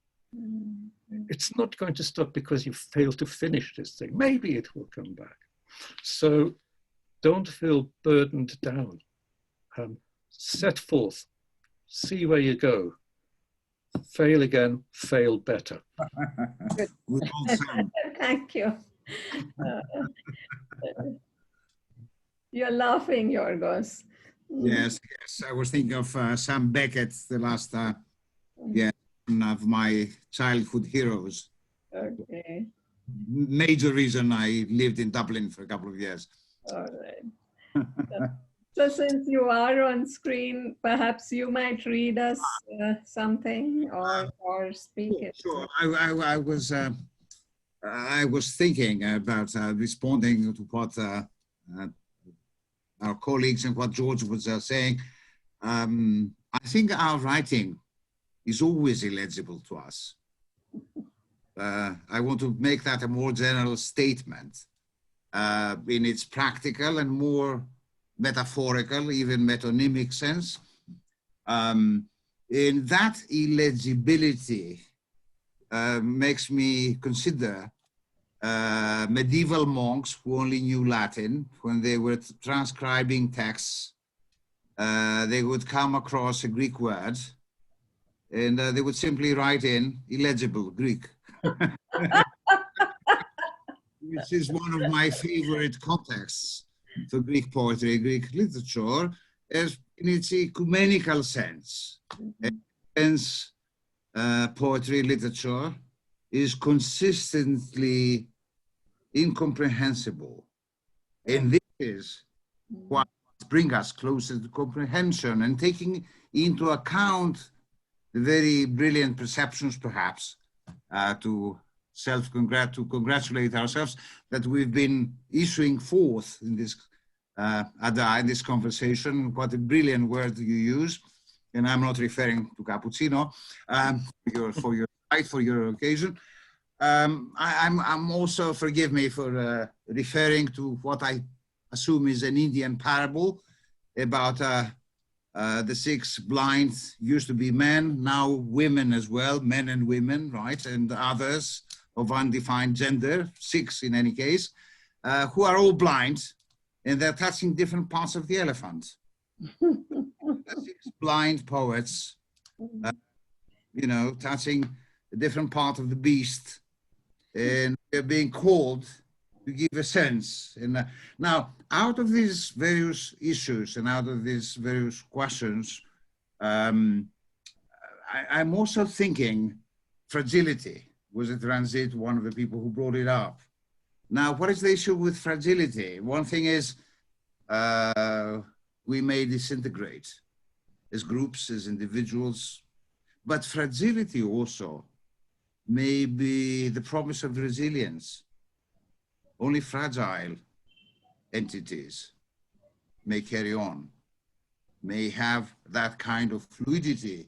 It's not going to stop because you failed to finish this thing. Maybe it will come back. So don't feel burdened down. Set forth, see where you go. Fail again, fail better. Thank you. You're laughing, Yiorgos. Yes, yes. I was thinking of Sam Beckett, the last one of my childhood heroes. Okay. Major reason I lived in Dublin for a couple of years. All right. So since you are on screen, perhaps you might read us something or speak it. Sure. I was thinking about responding to what our colleagues and what George was saying. I think our writing is always illegible to us. I want to make that a more general statement in its practical and more metaphorical, even metonymic sense. In that illegibility makes me consider medieval monks who only knew Latin. When they were transcribing texts, they would come across a Greek word and they would simply write in illegible Greek. Which is one of my favorite contexts for Greek poetry, Greek literature, as in its ecumenical sense. Hence, poetry literature is consistently incomprehensible. And this is what bring us closer to comprehension, and taking into account the very brilliant perceptions, perhaps, to congratulate ourselves that we've been issuing forth in this Adda, in this conversation. What a brilliant word you use, and I'm not referring to Cappuccino for your occasion. I'm also, forgive me for referring to what I assume is an Indian parable about the 6 blind, used to be men, now women as well, men and women, right, and others of undefined gender, 6 in any case, who are all blind, and they're touching different parts of the elephant. The 6 blind poets, you know, touching a different part of the beast, and they're being called to give a sense. And now, out of these various issues and out of these various questions, I'm also thinking fragility. Was it Ranjit, one of the people who brought it up? Now, what is the issue with fragility? One thing is we may disintegrate as groups, as individuals, but fragility also may be the promise of resilience. Only fragile entities may carry on, may have that kind of fluidity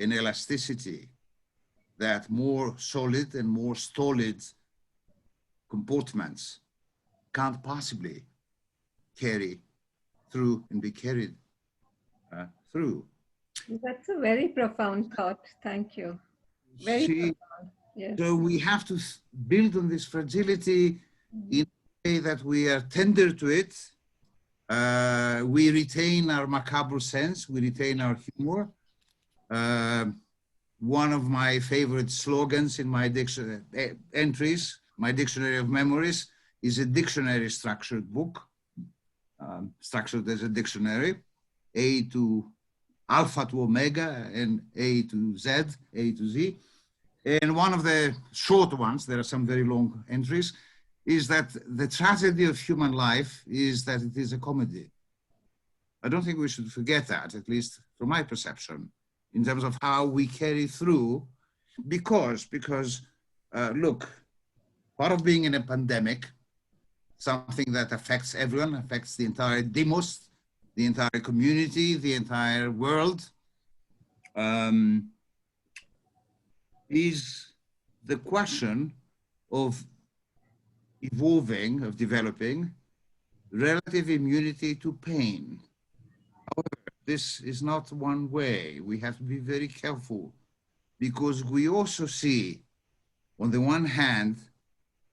and elasticity that more solid and more stolid comportments can't possibly carry through and be carried through. That's a very profound thought. Thank you. Very profound. Yes. So we have to build on this fragility in a way that we are tender to it. We retain our macabre sense, we retain our humor. One of my favorite slogans in my dictionary entries, my dictionary of memories, is a dictionary structured book, structured as a dictionary, A to Alpha to Omega and A to Z, A to Z. And one of the short ones, there are some very long entries, is that the tragedy of human life is that it is a comedy. I don't think we should forget that, at least from my perception, in terms of how we carry through, because look, part of being in a pandemic, something that affects everyone, affects the entire demos, the entire community, the entire world, is the question of evolving, of developing relative immunity to pain. However, this is not one way. We have to be very careful, because we also see, on the one hand,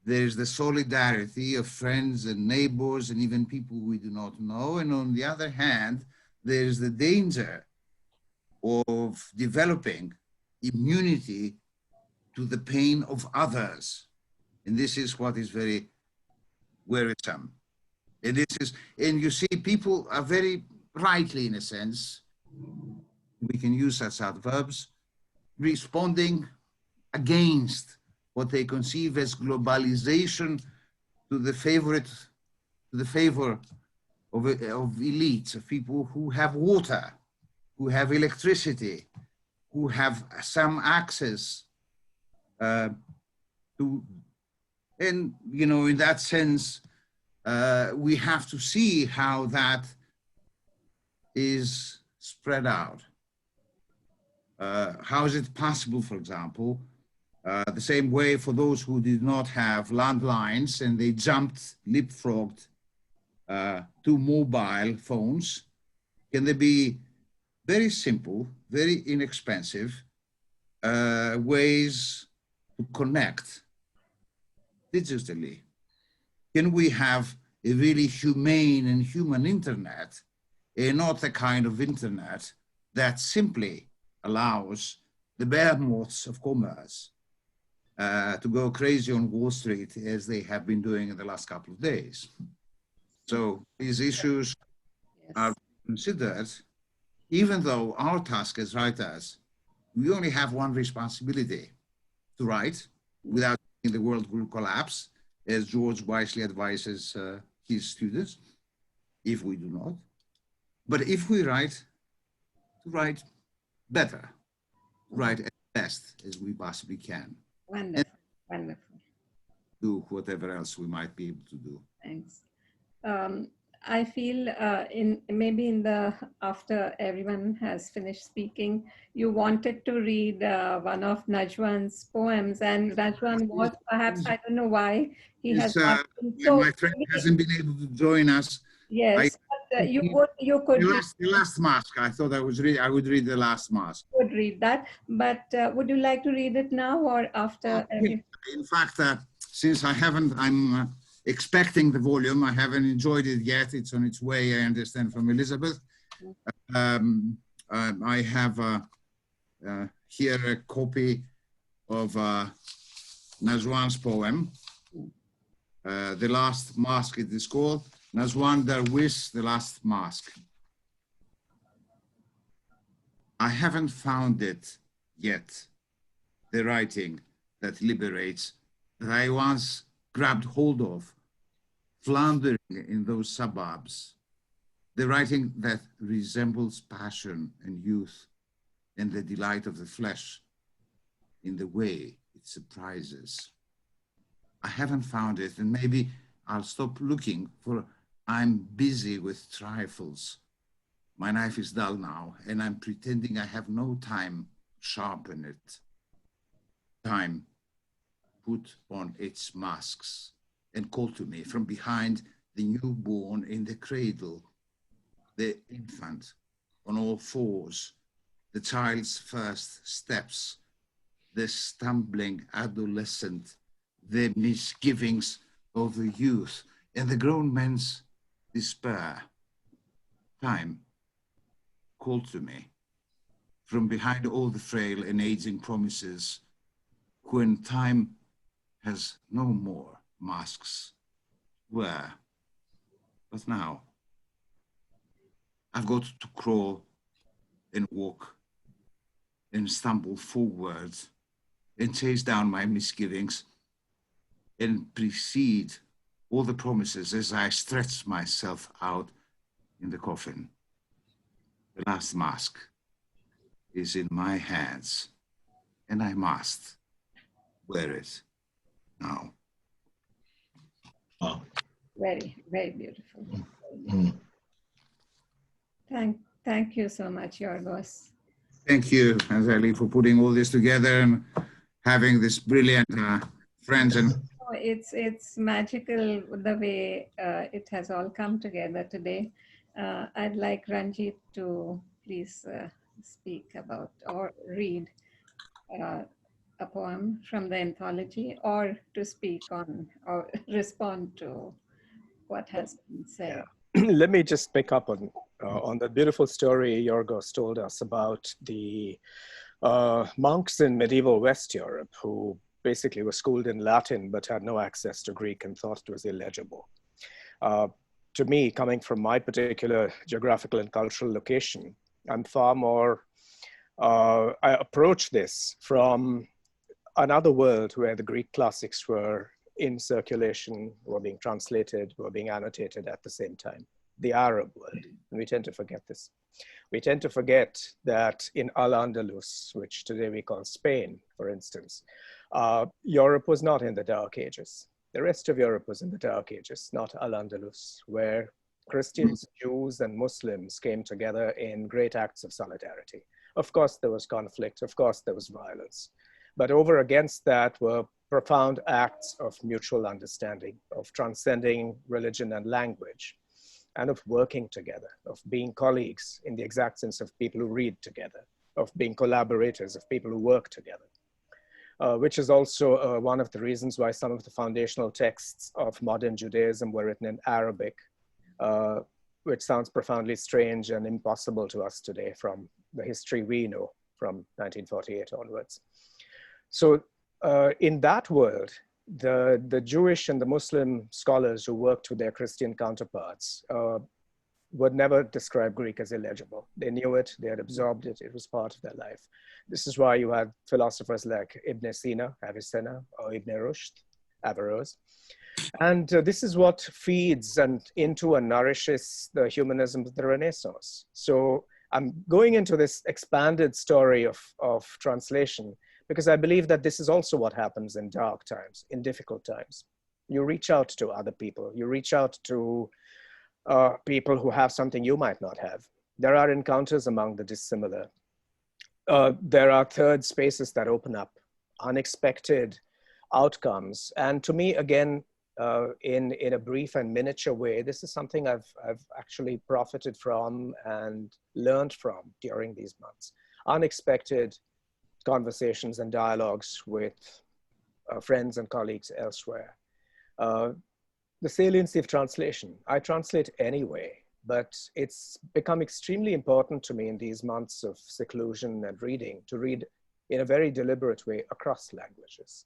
there's the solidarity of friends and neighbors and even people we do not know. And on the other hand, there's the danger of developing immunity to the pain of others. And this is what is very worrisome. And you see, people are very rightly, in a sense, we can use such adverbs, responding against what they conceive as globalization to the favor of elites, of people who have water, who have electricity, who have some access to, and you know, in that sense, we have to see how that is spread out. How is it possible, for example, the same way for those who did not have landlines and they jumped, leapfrogged to mobile phones, can there be very simple, very inexpensive ways to connect digitally? Can we have a really humane and human internet, and not the kind of internet that simply allows the behemoths of commerce to go crazy on Wall Street, as they have been doing in the last couple of days? So these issues are considered, even though our task as writers, we only have one responsibility: to write without thinking the world will collapse, as George wisely advises his students, if we do not. But if we write, to write better, write as best as we possibly can. Wonderful, wonderful. Do whatever else we might be able to do. Thanks. I feel after everyone has finished speaking, you wanted to read one of Najwan's poems, and Najwan was perhaps, I don't know why he has not been so. My friend hasn't been able to join us. Yes, but you could read the last mask. I thought I would read the last mask. Would read that, but would you like to read it now or after? In fact, since I'm expecting the volume. I haven't enjoyed it yet. It's on its way, I understand, from Elizabeth. I have here a copy of Najwan's poem, The Last Mask it is called. Najwan Darwish, The Last Mask. I haven't found it yet, the writing that liberates, that I once grabbed hold of, floundering in those suburbs, the writing that resembles passion and youth and the delight of the flesh in the way it surprises. I haven't found it, and maybe I'll stop looking, for I'm busy with trifles. My knife is dull now, and I'm pretending I have no time to sharpen it. Time put on its masks and call to me from behind the newborn in the cradle, the infant on all fours, the child's first steps, the stumbling adolescent, the misgivings of the youth, and the grown man's despair. Time called to me from behind all the frail and aging promises, when time has no more masks. Where? But now, I've got to crawl and walk and stumble forward and chase down my misgivings and precede all the promises as I stretch myself out in the coffin. The last mask is in my hands, and I must wear it now. Wow. Very, very beautiful. Mm. Thank you so much, Yiorgos. Thank you, Azali, for putting all this together and having this brilliant friends. And it's magical the way it has all come together today. I'd like Ranjit to please speak about or read a poem from the anthology, or to speak on or respond to what has been said. Yeah. Let me just pick up on the beautiful story Yiorgos told us about the monks in medieval West Europe who basically were schooled in Latin but had no access to Greek and thought it was illegible. To me, coming from my particular geographical and cultural location, I'm far more, I approach this from another world where the Greek classics were in circulation, were being translated, were being annotated at the same time, the Arab world. And we tend to forget this. We tend to forget that in Al-Andalus, which today we call Spain, for instance, Europe was not in the Dark Ages. The rest of Europe was in the Dark Ages, not Al-Andalus, where Christians, Jews, and Muslims came together in great acts of solidarity. Of course, there was conflict. Of course, there was violence. But over against that were profound acts of mutual understanding, of transcending religion and language, and of working together, of being colleagues in the exact sense of people who read together, of being collaborators, of people who work together. Which is also one of the reasons why some of the foundational texts of modern Judaism were written in Arabic, which sounds profoundly strange and impossible to us today from the history we know from 1948 onwards. So in that world, the Jewish and the Muslim scholars who worked with their Christian counterparts would never describe Greek as illegible. They knew it, they had absorbed it, it was part of their life. This is why you had philosophers like Ibn Sina, Avicenna, or Ibn Rushd, Averroes. And this is what feeds and into and nourishes the humanism of the Renaissance. So I'm going into this expanded story of translation because I believe that this is also what happens in dark times, in difficult times. You reach out to other people. You reach out to people who have something you might not have. There are encounters among the dissimilar. There are third spaces that open up, unexpected outcomes. And to me, again, in a brief and miniature way, this is something I've actually profited from and learned from during these months. Unexpected conversations and dialogues with friends and colleagues elsewhere. The saliency of translation. I translate anyway, but it's become extremely important to me in these months of seclusion and reading to read in a very deliberate way across languages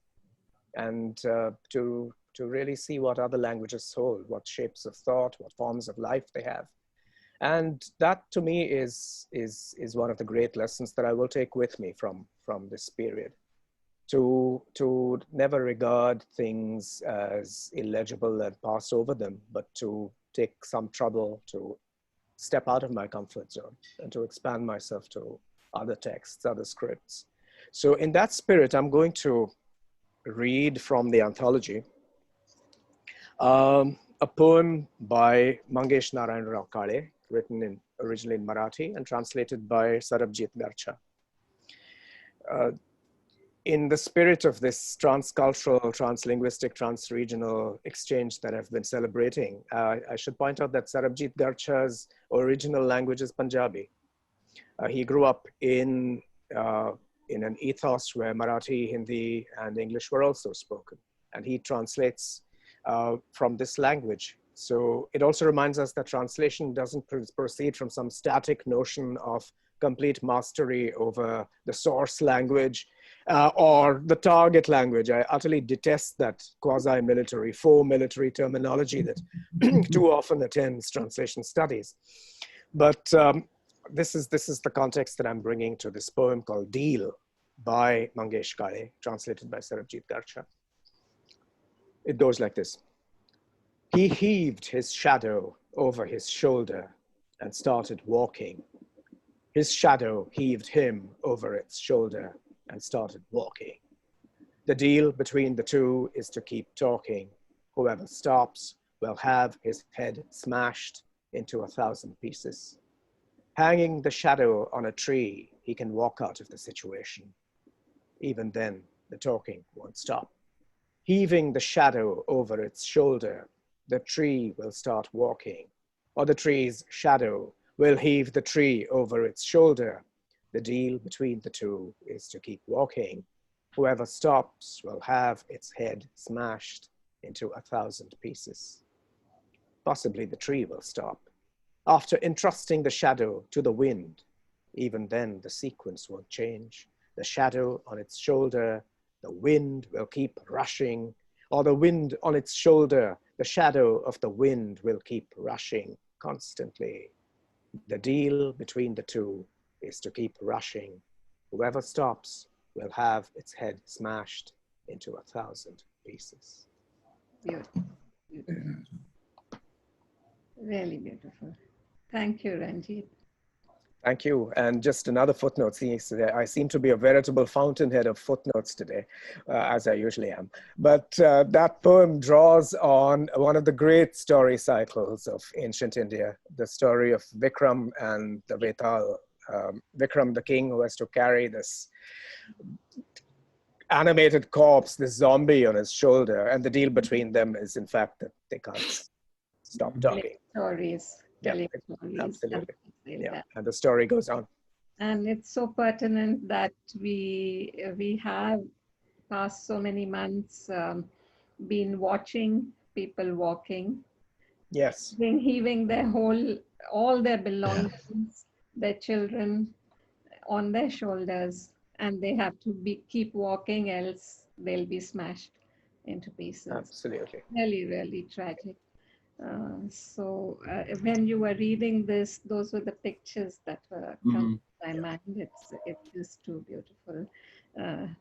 and to really see what other languages hold, what shapes of thought, what forms of life they have. And that to me is one of the great lessons that I will take with me from this period. To never regard things as illegible and pass over them, but to take some trouble to step out of my comfort zone and to expand myself to other texts, other scripts. So in that spirit, I'm going to read from the anthology a poem by Mangesh Narayan Rao Kale, written originally in Marathi and translated by Sarabjit Garcha. In the spirit of this transcultural, translinguistic, transregional exchange that I've been celebrating, I should point out that Sarabjit Garcha's original language is Punjabi. He grew up in an ethos where Marathi, Hindi, and English were also spoken, and he translates from this language. So it also reminds us that translation doesn't proceed from some static notion of complete mastery over the source language or the target language. I utterly detest that quasi-military, faux military terminology that too often attends translation studies. But this is the context that I'm bringing to this poem called Deal by Mangesh Kale, translated by Sarabjit Garcha. It goes like this. He heaved his shadow over his shoulder and started walking. His shadow heaved him over its shoulder and started walking. The deal between the two is to keep talking. Whoever stops will have his head smashed into 1,000 pieces. Hanging the shadow on a tree, he can walk out of the situation. Even then, the talking won't stop. Heaving the shadow over its shoulder, the tree will start walking, or the tree's shadow will heave the tree over its shoulder. The deal between the two is to keep walking. Whoever stops will have its head smashed into 1,000 pieces. Possibly the tree will stop. After entrusting the shadow to the wind, even then the sequence won't change. The shadow on its shoulder, the wind will keep rushing, or the wind on its shoulder, the shadow of the wind will keep rushing constantly. The deal between the two is to keep rushing. Whoever stops will have its head smashed into 1,000 pieces. Beautiful. Beautiful. Really beautiful. Thank you, Ranjit. Thank you. And just another footnote. See, I seem to be a veritable fountainhead of footnotes today, as I usually am. But that poem draws on one of the great story cycles of ancient India, the story of Vikram and the Vetal. Vikram, the king who has to carry this animated corpse, this zombie on his shoulder. And the deal between them is, in fact, that they can't stop talking. Stories. Yeah, absolutely. Yeah, and the story goes on. And it's so pertinent that we have past so many months been watching people walking. Yes. Heaving all their belongings, their children on their shoulders, and they have to keep walking, else they'll be smashed into pieces. Absolutely. Really, really tragic. So when you were reading this, those were the pictures that were coming to my mind. It is too beautiful.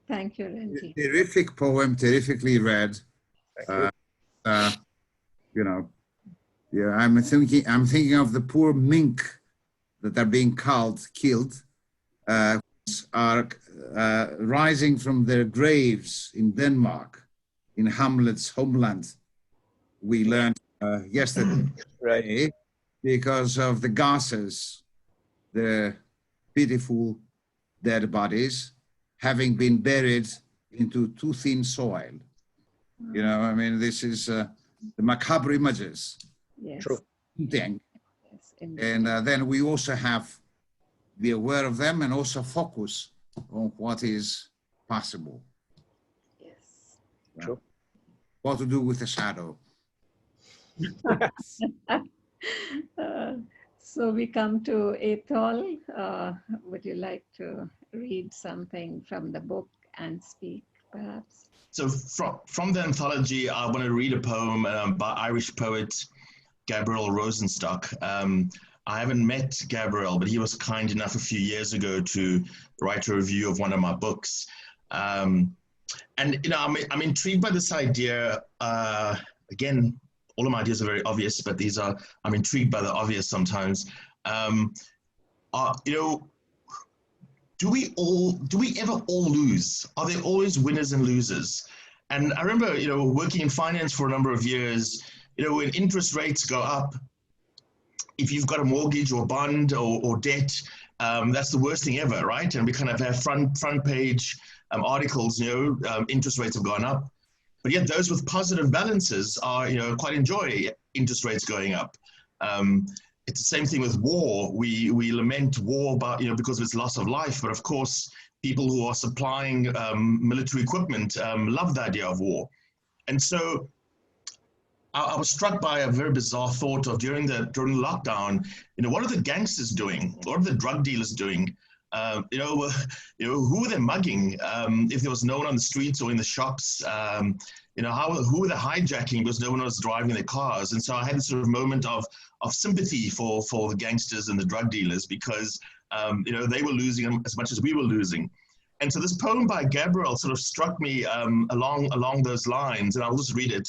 Thank you, Ranjit. Terrific poem, terrifically read. You know, yeah, I'm thinking of the poor mink that are being killed, are rising from their graves in Denmark, in Hamlet's homeland. We learned yesterday, Right. because of the gases, the pitiful dead bodies having been buried into too thin soil. You know, I mean, this is the macabre images. Yes. True. Thing. Yes, indeed. And then we also have be aware of them and also focus on what is possible. Yes. True. What to do with the shadow. So we come to Athol. Would you like to read something from the book and speak, perhaps? So from the anthology, I want to read a poem by Irish poet Gabriel Rosenstock. I haven't met Gabriel, but he was kind enough a few years ago to write a review of one of my books. And you know, I'm intrigued by this idea. Again, all of my ideas are very obvious, but I'm intrigued by the obvious sometimes. You know, do we ever all lose? Are there always winners and losers? And I remember, you know, working in finance for a number of years, you know, when interest rates go up, if you've got a mortgage or bond or debt, that's the worst thing ever, right? And we kind of have front page articles, you know, interest rates have gone up. But yet those with positive balances are, you know, quite enjoy interest rates going up. It's the same thing with war. We lament war about, you know, because of its loss of life. But of course, people who are supplying military equipment love the idea of war. And so I was struck by a very bizarre thought of during the lockdown, you know, what are the gangsters doing? What are the drug dealers doing? You know, who are they mugging? If there was no one on the streets or in the shops, you know, who were they hijacking because no one was driving their cars? And so I had this sort of moment of sympathy for the gangsters and the drug dealers because, you know, they were losing as much as we were losing. And so this poem by Gabriel sort of struck me along those lines, and I'll just read it.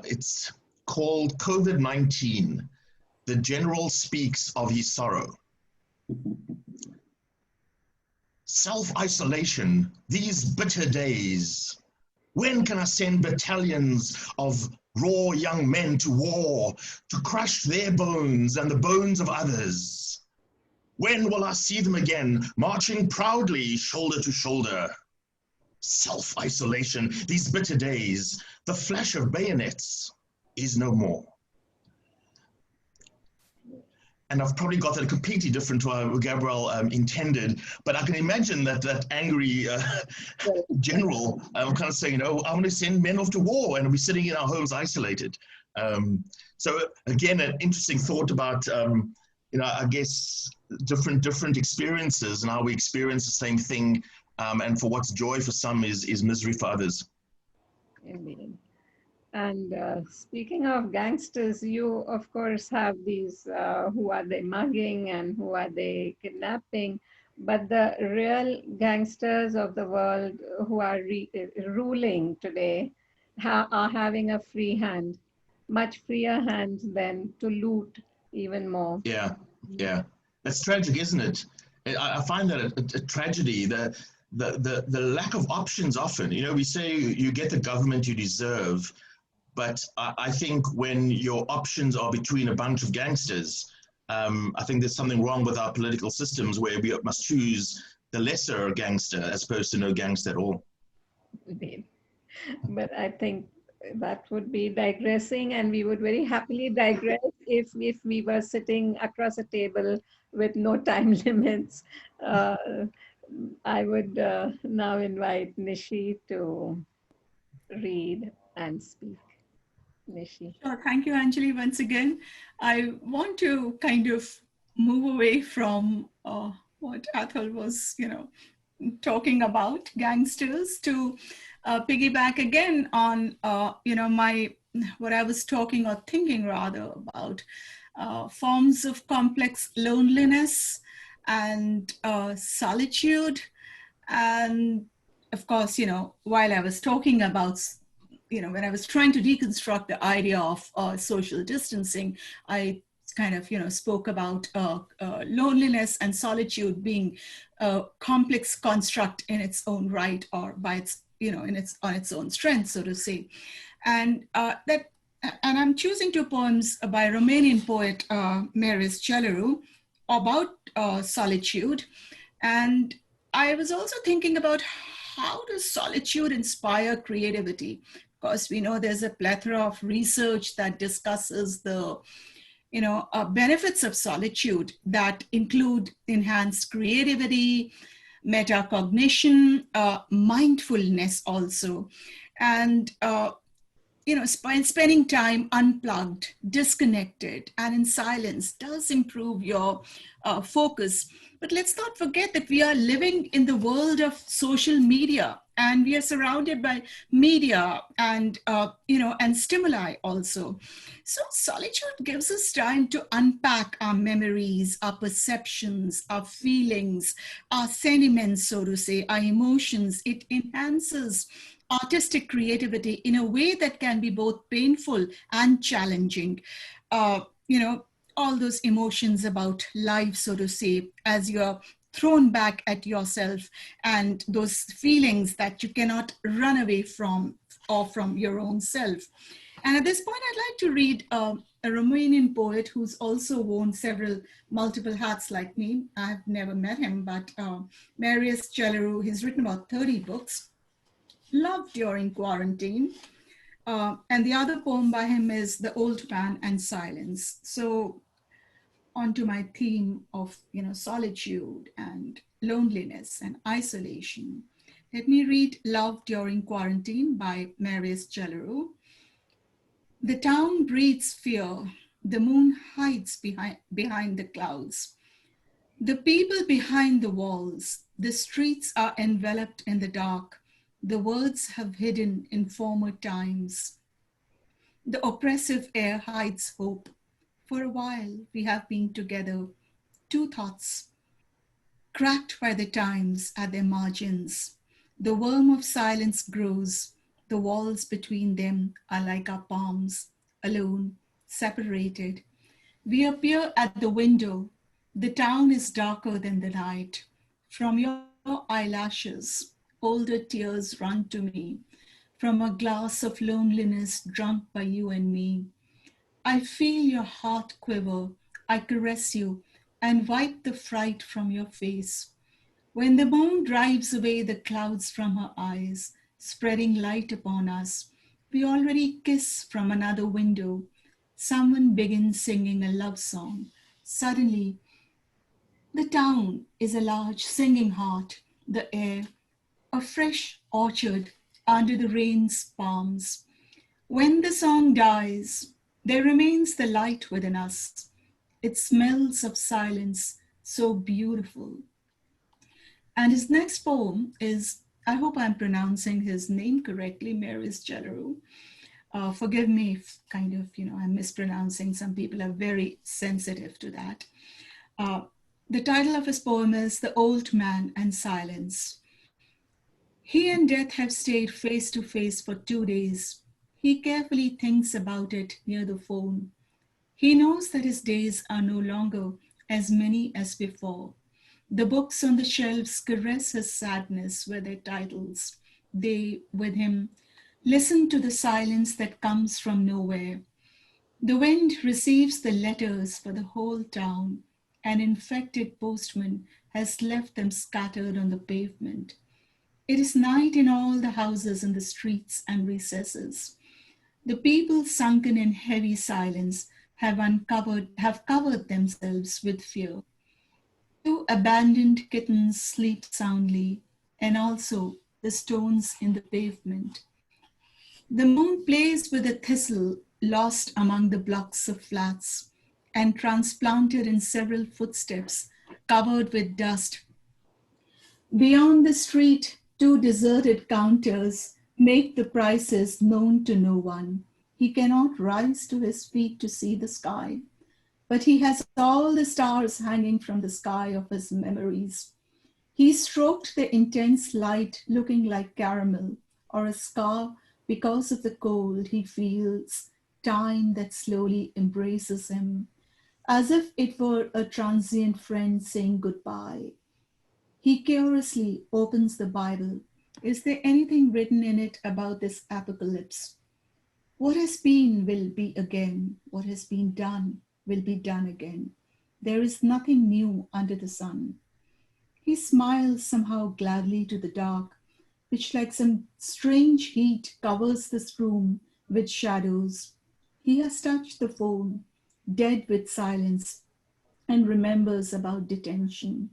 It's called COVID-19. The General speaks of his sorrow. Self-isolation, these bitter days. When can I send battalions of raw young men to war to crush their bones and the bones of others? When will I see them again, marching proudly shoulder to shoulder? Self-isolation, these bitter days, the flash of bayonets is no more. And I've probably got that completely different to what Gabriel intended, but I can imagine that angry general kind of saying, you know, I want to send men off to war and we're sitting in our homes isolated. So again, an interesting thought about, you know, I guess different experiences and how we experience the same thing. And for what's joy for some is misery for others. Indeed. And speaking of gangsters, you of course have these who are they mugging and who are they kidnapping, but the real gangsters of the world who are ruling today are having a free hand, much freer hand than to loot even more. Yeah, yeah, that's tragic, isn't it? I find that a tragedy. The lack of options often. You know, we say you get the government you deserve. But I think when your options are between a bunch of gangsters, I think there's something wrong with our political systems where we must choose the lesser gangster as opposed to no gangster at all. Indeed. But I think that would be digressing, and we would very happily digress if we were sitting across a table with no time limits. I would now invite Nishi to read and speak. Nishi. Sure. Thank you, Anjali, once again. I want to kind of move away from what Athol was, you know, talking about, gangsters, to piggyback again on, you know, what I was talking or thinking rather about forms of complex loneliness and solitude, and of course, while I was talking about, when I was trying to deconstruct the idea of social distancing, I kind of, spoke about loneliness and solitude being a complex construct in its own right, or by its, on its own strength, so to say. And and I'm choosing two poems by Romanian poet Marius Celeru about solitude. And I was also thinking about, how does solitude inspire creativity? Because we know there's a plethora of research that discusses the benefits of solitude that include enhanced creativity, metacognition, mindfulness also. And spending time unplugged, disconnected, and in silence does improve your focus. But let's not forget that we are living in the world of social media, and we are surrounded by media and and stimuli also. So solitude gives us time to unpack our memories, our perceptions, our feelings, our sentiments, so to say, our emotions. It enhances artistic creativity in a way that can be both painful and challenging. All those emotions about life, so to say, as you're thrown back at yourself, and those feelings that you cannot run away from, or from your own self. And at this point, I'd like to read a Romanian poet who's also worn multiple hats like me. I've never met him, but Marius Celeru, he's written about 30 books. Love During Quarantine. And the other poem by him is The Old Man and Silence. So onto my theme of solitude and loneliness and isolation. Let me read Love During Quarantine by Marius Celeru. The town breathes fear. The moon hides behind the clouds. The people behind the walls. The streets are enveloped in the dark. The words have hidden in former times. The oppressive air hides hope. For a while, we have been together, two thoughts, cracked by the times at their margins. The worm of silence grows. The walls between them are like our palms, alone, separated. We appear at the window. The town is darker than the night. From your eyelashes, older tears run to me, from a glass of loneliness drunk by you and me. I feel your heart quiver. I caress you and wipe the fright from your face. When the moon drives away the clouds from her eyes, spreading light upon us, we already kiss from another window. Someone begins singing a love song. Suddenly, the town is a large singing heart, the air, a fresh orchard under the rain's palms. When the song dies, there remains the light within us. It smells of silence, so beautiful. And his next poem is, I hope I'm pronouncing his name correctly, Marius Celeru. Forgive me if I'm mispronouncing. Some people are very sensitive to that. The title of his poem is The Old Man and Silence. He and death have stayed face to face for 2 days. He carefully thinks about it near the phone. He knows that his days are no longer as many as before. The books on the shelves caress his sadness with their titles. They, with him, listen to the silence that comes from nowhere. The wind receives the letters for the whole town. An infected postman has left them scattered on the pavement. It is night in all the houses in the streets and recesses. The people sunken in heavy silence have covered themselves with fear. 2 abandoned kittens sleep soundly, and also the stones in the pavement. The moon plays with a thistle lost among the blocks of flats and transplanted in several footsteps covered with dust. Beyond the street, 2 deserted counters make the prices known to no one. He cannot rise to his feet to see the sky, but he has all the stars hanging from the sky of his memories. He stroked the intense light looking like caramel or a scar because of the cold he feels, time that slowly embraces him, as if it were a transient friend saying goodbye. He curiously opens the Bible. Is there anything written in it about this apocalypse? What has been will be again. What has been done will be done again. There is nothing new under the sun. He smiles somehow gladly to the dark, which like some strange heat covers this room with shadows. He has touched the phone, dead with silence, and remembers about detention.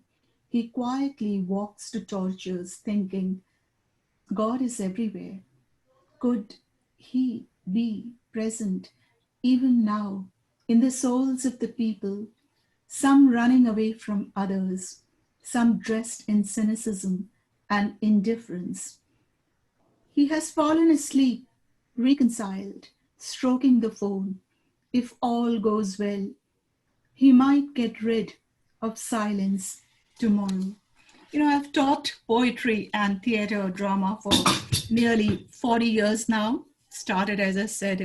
He quietly walks to tortures, thinking, God is everywhere. Could he be present even now in the souls of the people, some running away from others, some dressed in cynicism and indifference? He has fallen asleep, reconciled, stroking the phone. If all goes well, he might get rid of silence tomorrow. You know, I've taught poetry and theater drama for nearly 40 years now. Started, as I said,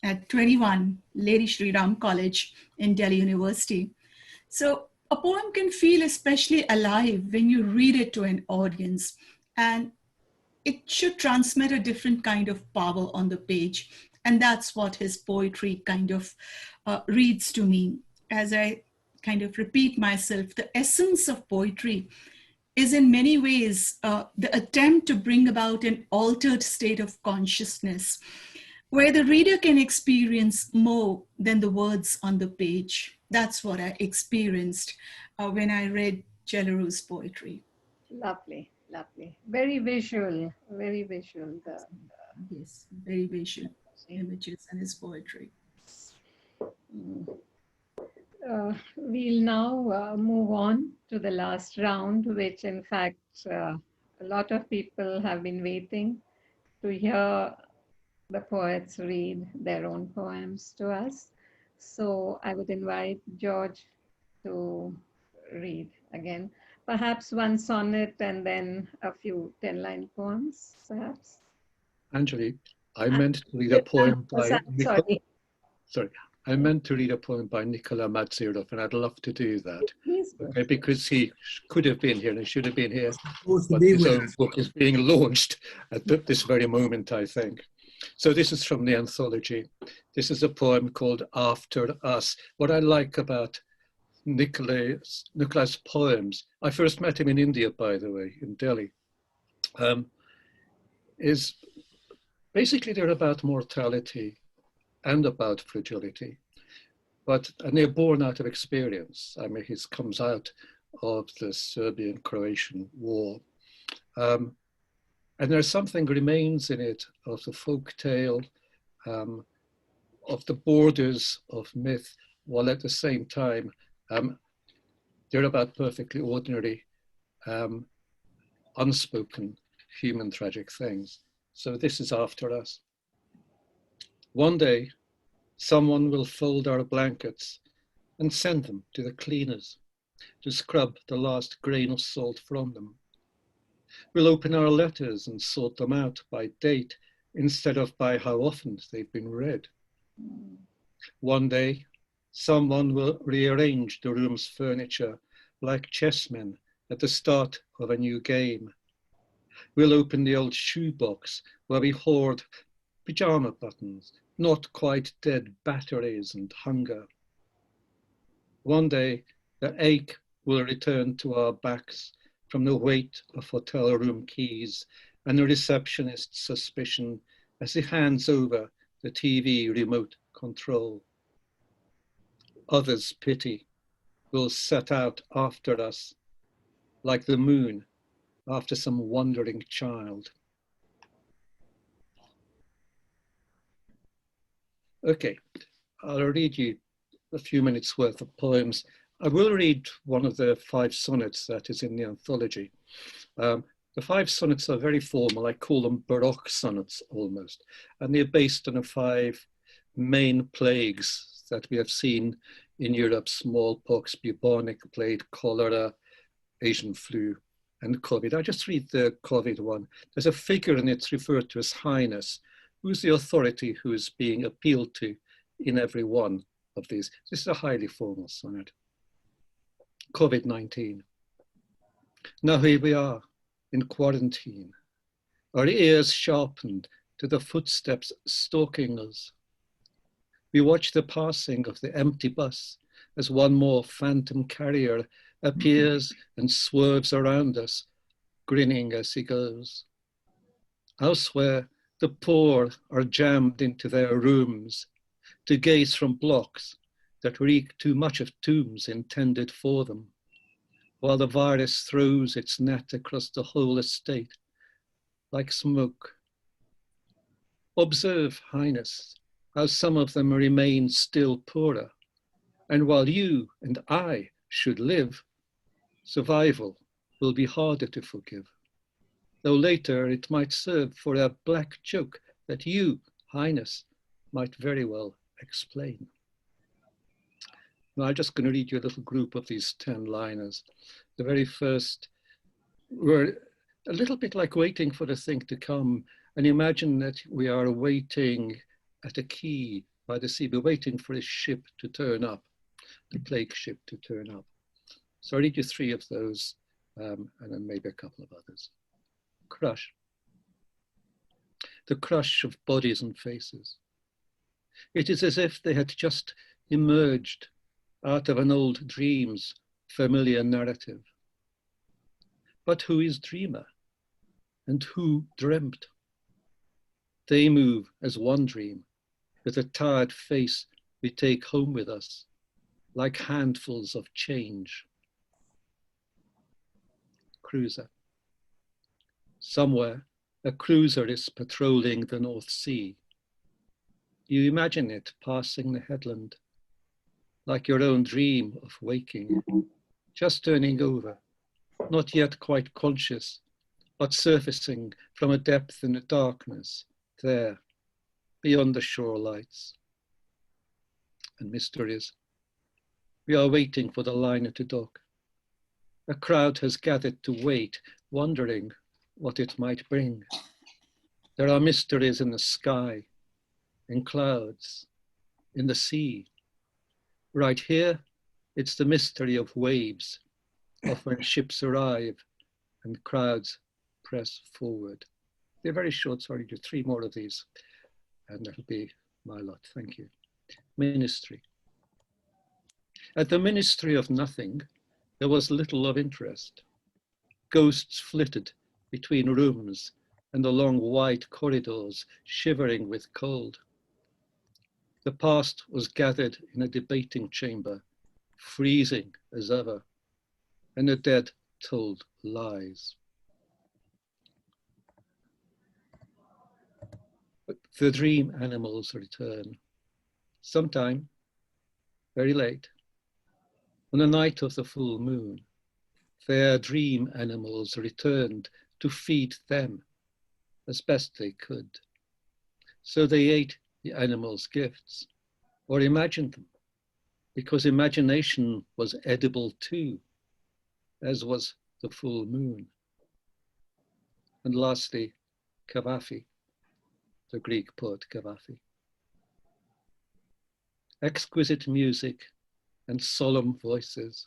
at 21, Lady Shri Ram College in Delhi University. So a poem can feel especially alive when you read it to an audience, and it should transmit a different kind of power on the page. And that's what his poetry kind of reads to me. As I kind of repeat myself, the essence of poetry is in many ways the attempt to bring about an altered state of consciousness where the reader can experience more than the words on the page. That's what I experienced when I read Chouliaras' poetry. Lovely, lovely. Very visual, very visual. Yes, very visual images in his poetry. We'll now move on to the last round, which in fact a lot of people have been waiting to hear the poets read their own poems to us. So I would invite George to read again, perhaps one sonnet and then a few 10-line poems, perhaps. Angelique, I meant to read a poem by Sorry. I meant to read a poem by Nicola Madzirov, and I'd love to do that. Okay, because he could have been here and he should have been here, but his own book is being launched at this very moment, I think. So this is from the anthology. This is a poem called After Us. What I like about Nicola's poems, I first met him in India, by the way, in Delhi, is basically they're about mortality and about fragility, and they're born out of experience. I mean, he comes out of the Serbian-Croatian war. And there's something remains in it of the folk tale, of the borders of myth, while at the same time, they're about perfectly ordinary, unspoken human tragic things. So this is After Us. One day, someone will fold our blankets and send them to the cleaners to scrub the last grain of salt from them. We'll open our letters and sort them out by date instead of by how often they've been read. One day, someone will rearrange the room's furniture like chessmen at the start of a new game. We'll open the old shoebox where we hoard pyjama buttons, not quite dead batteries and hunger. One day, the ache will return to our backs from the weight of hotel room keys and the receptionist's suspicion as he hands over the TV remote control. Others' pity will set out after us like the moon after some wandering child. Okay, I'll read you a few minutes worth of poems. I will read one of the 5 sonnets that is in the anthology. The 5 sonnets are very formal. I call them Baroque Sonnets almost. And they're based on the 5 main plagues that we have seen in Europe: smallpox, bubonic plague, cholera, Asian flu and COVID. I just read the COVID one. There's a figure and it's referred to as Highness, who's the authority who is being appealed to in every one of these. This is a highly formal sonnet. COVID-19. Now here we are in quarantine, our ears sharpened to the footsteps stalking us. We watch the passing of the empty bus as one more phantom carrier appears and swerves around us, grinning as he goes. Elsewhere, the poor are jammed into their rooms to gaze from blocks that reek too much of tombs intended for them, while the virus throws its net across the whole estate like smoke. Observe, Highness, how some of them remain still poorer, and while you and I should live, survival will be harder to forgive, though later it might serve for a black joke that you, Highness, might very well explain. Now I'm just going to read you a little group of these 10-liners. The very first were a little bit like waiting for the thing to come, and imagine that we are waiting at a quay by the sea. We're waiting for a ship to turn up, the plague ship to turn up. So I'll read you 3 of those, and then maybe a couple of others. Crush. The crush of bodies and faces. It is as if they had just emerged out of an old dream's familiar narrative. But who is dreamer? And who dreamt? They move as one dream, with a tired face we take home with us, like handfuls of change. Cruiser. Somewhere, a cruiser is patrolling the North Sea. You imagine it passing the headland, like your own dream of waking, just turning over, not yet quite conscious, but surfacing from a depth in the darkness, there, beyond the shore lights. And mysteries. We are waiting for the liner to dock. A crowd has gathered to wait, wondering what it might bring. There are mysteries in the sky, in clouds, in the sea. Right here, it's the mystery of waves, of when ships arrive and crowds press forward. They're very short, sorry, do 3 more of these, and that'll be my lot. Thank you. Ministry. At the Ministry of Nothing, there was little of interest. Ghosts flitted between rooms and along wide corridors, shivering with cold. The past was gathered in a debating chamber, freezing as ever, and the dead told lies. But the dream animals return, sometime, very late, on the night of the full moon. Their dream animals returned to feed them as best they could. So they ate the animals' gifts, or imagined them, because imagination was edible too, as was the full moon. And lastly, Cavafy, the Greek poet Cavafy. Exquisite music and solemn voices.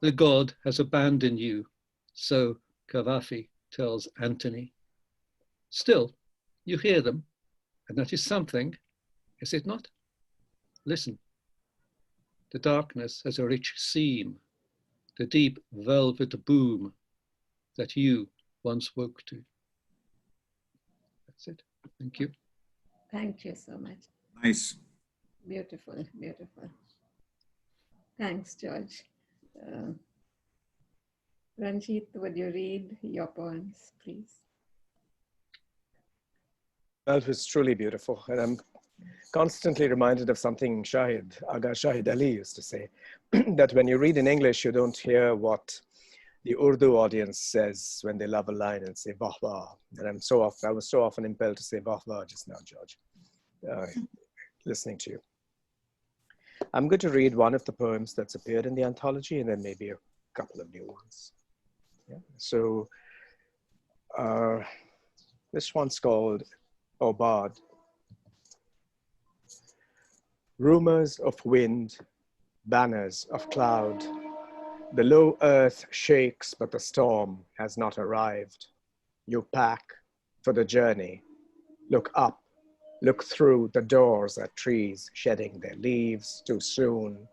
The god has abandoned you, so Cavafy tells Antony. Still, you hear them, and that is something, is it not? Listen. The darkness has a rich seam, the deep velvet boom that you once woke to. That's it. Thank you. Thank you so much. Nice. Beautiful, beautiful. Thanks, George. Ranjit, would you read your poems, please? Well, it was truly beautiful. And I'm constantly reminded of something Aga Shahid Ali used to say, that when you read in English, you don't hear what the Urdu audience says when they love a line and say, wah, wah. And I was so often impelled to say, wah, wah, just now, George, listening to you. I'm going to read one of the poems that's appeared in the anthology and then maybe a couple of new ones. Yeah. So this one's called Obad. Rumors of wind, banners of cloud. The low earth shakes, but the storm has not arrived. You pack for the journey. Look up, look through the doors at trees shedding their leaves too soon.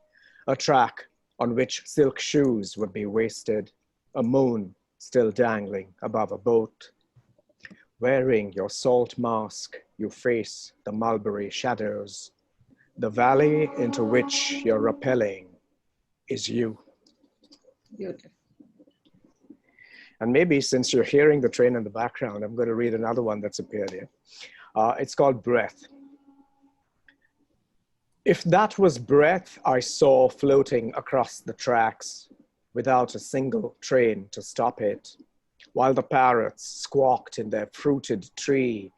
A track on which silk shoes would be wasted. A moon still dangling above a boat. Wearing your salt mask, you face the mulberry shadows. The valley into which you're rappelling is you. Beautiful. And maybe since you're hearing the train in the background, I'm going to read another one that's appeared here. It's called Breath. If that was breath I saw floating across the tracks without a single train to stop it, while the parrots squawked in their fruited tree,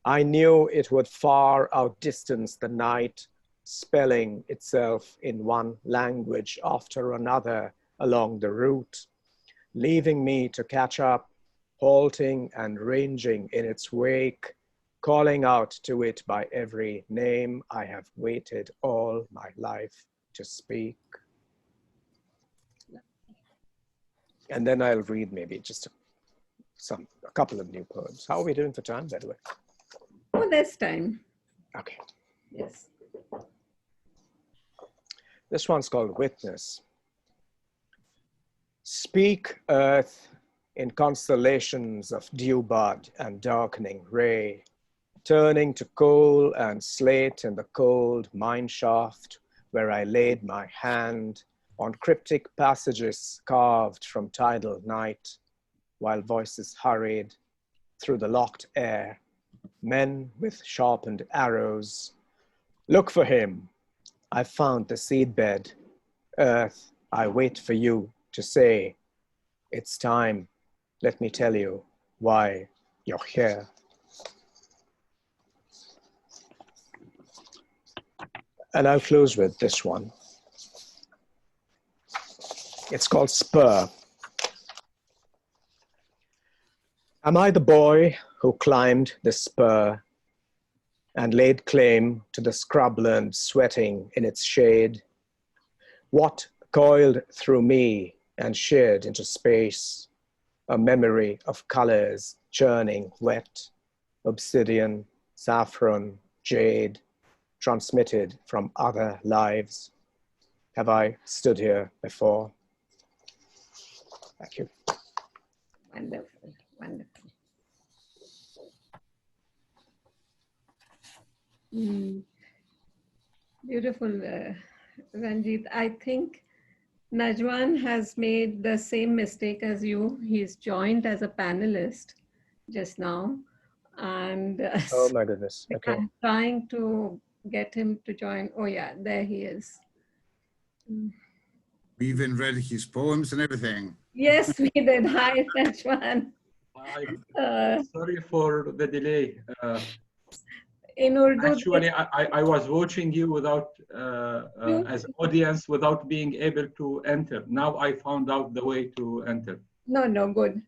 I knew it would far outdistance the night, spelling itself in one language after another along the route, leaving me to catch up, halting and ranging in its wake, calling out to it by every name I have waited all my life to speak. And then I'll read maybe just a couple of new poems. How are we doing for time, by the way? Oh, there's time. Okay. Yes. This one's called Witness. Speak, earth, in constellations of dew bud and darkening ray, turning to coal and slate in the cold mine shaft where I laid my hand on cryptic passages carved from tidal night, while voices hurried through the locked air, men with sharpened arrows. Look for him. I found the seedbed. Earth, I wait for you to say, it's time. Let me tell you why you're here. And I'll close with this one. It's called Spur. Am I the boy who climbed the spur and laid claim to the scrubland sweating in its shade? What coiled through me and sheared into space, a memory of colors churning wet, obsidian, saffron, jade, transmitted from other lives? Have I stood here before? Thank you. Wonderful, wonderful. Beautiful, Ranjit. I think Najwan has made the same mistake as you. He's joined as a panelist just now. And Oh my goodness, okay. I'm trying to get him to join. Oh yeah, there he is. We even read his poems and everything. Yes, we did. Hi, Najwan. Sorry for the delay. In Urdu, Actually, I was watching you without, as audience, without being able to enter. Now I found out the way to enter. No, good.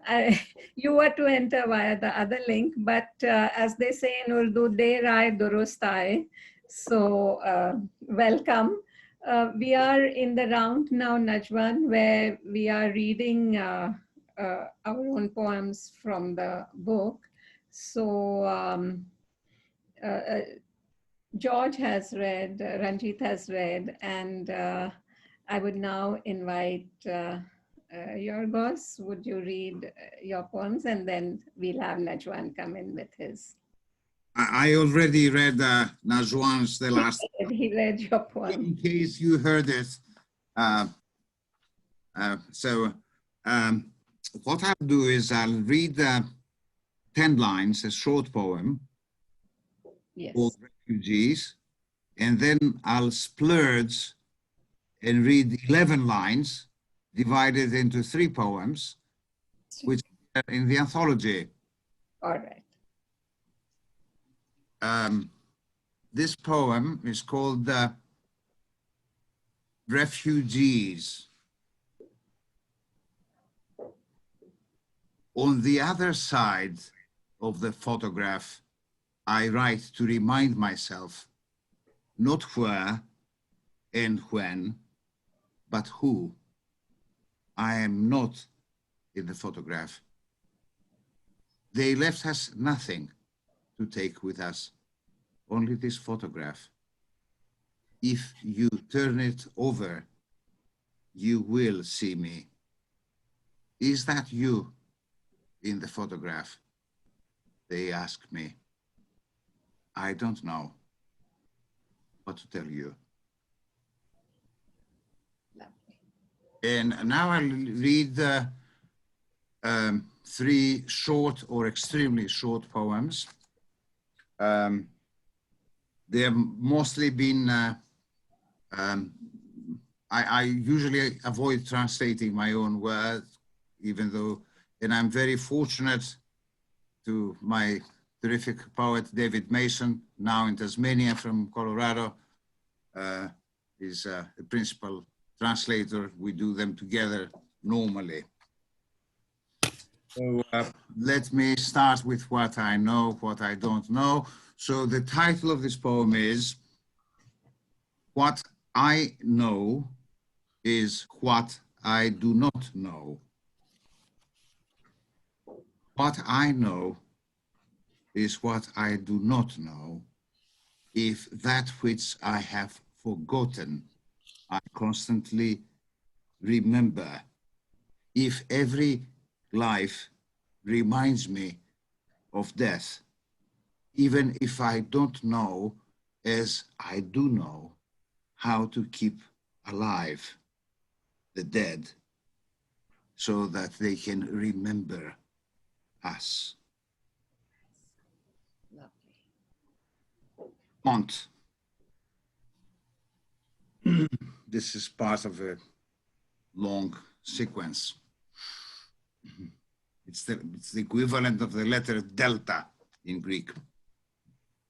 You were to enter via the other link, but as they say in Urdu, de rai durust aaye. So welcome. We are in the round now, Najwan, where we are reading our own poems from the book. So George has read, Ranjit has read, and I would now invite Yiorgos, would you read your poems, and then we'll have Najwan come in with his. I already read Najwan's the last. He read your poem. In case you heard it. What I'll do is I'll read 10 lines, a short poem called Refugees, and then I'll splurge and read 11 lines divided into 3 poems, which are in the anthology. All right. This poem is called Refugees. On the other side of the photograph, I write to remind myself, not where and when, but who. I am not in the photograph. They left us nothing to take with us, only this photograph. If you turn it over, you will see me. Is that you in the photograph? They ask me. I don't know what to tell you. And now I'll read three short or extremely short poems. They have mostly been, I usually avoid translating my own words, even though, and I'm very fortunate to my terrific poet, David Mason, now in Tasmania from Colorado, is a principal translator. We do them together normally. So let me start with what I know, what I don't know. So the title of this poem is What I Know is What I Do Not Know. What I know is what I do not know. If that which I have forgotten, I constantly remember. If every life reminds me of death, even if I don't know, as I do know, how to keep alive the dead so that they can remember us. Font. This is part of a long sequence. It's the equivalent of the letter delta in Greek.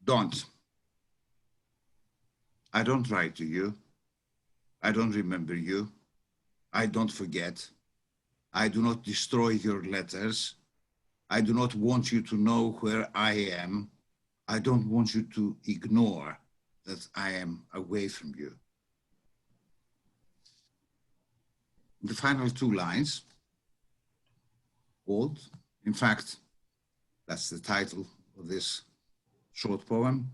Don't. I don't write to you. I don't remember you. I don't forget. I do not destroy your letters. I do not want you to know where I am. I don't want you to ignore that I am away from you. The final two lines, old. In fact, that's the title of this short poem.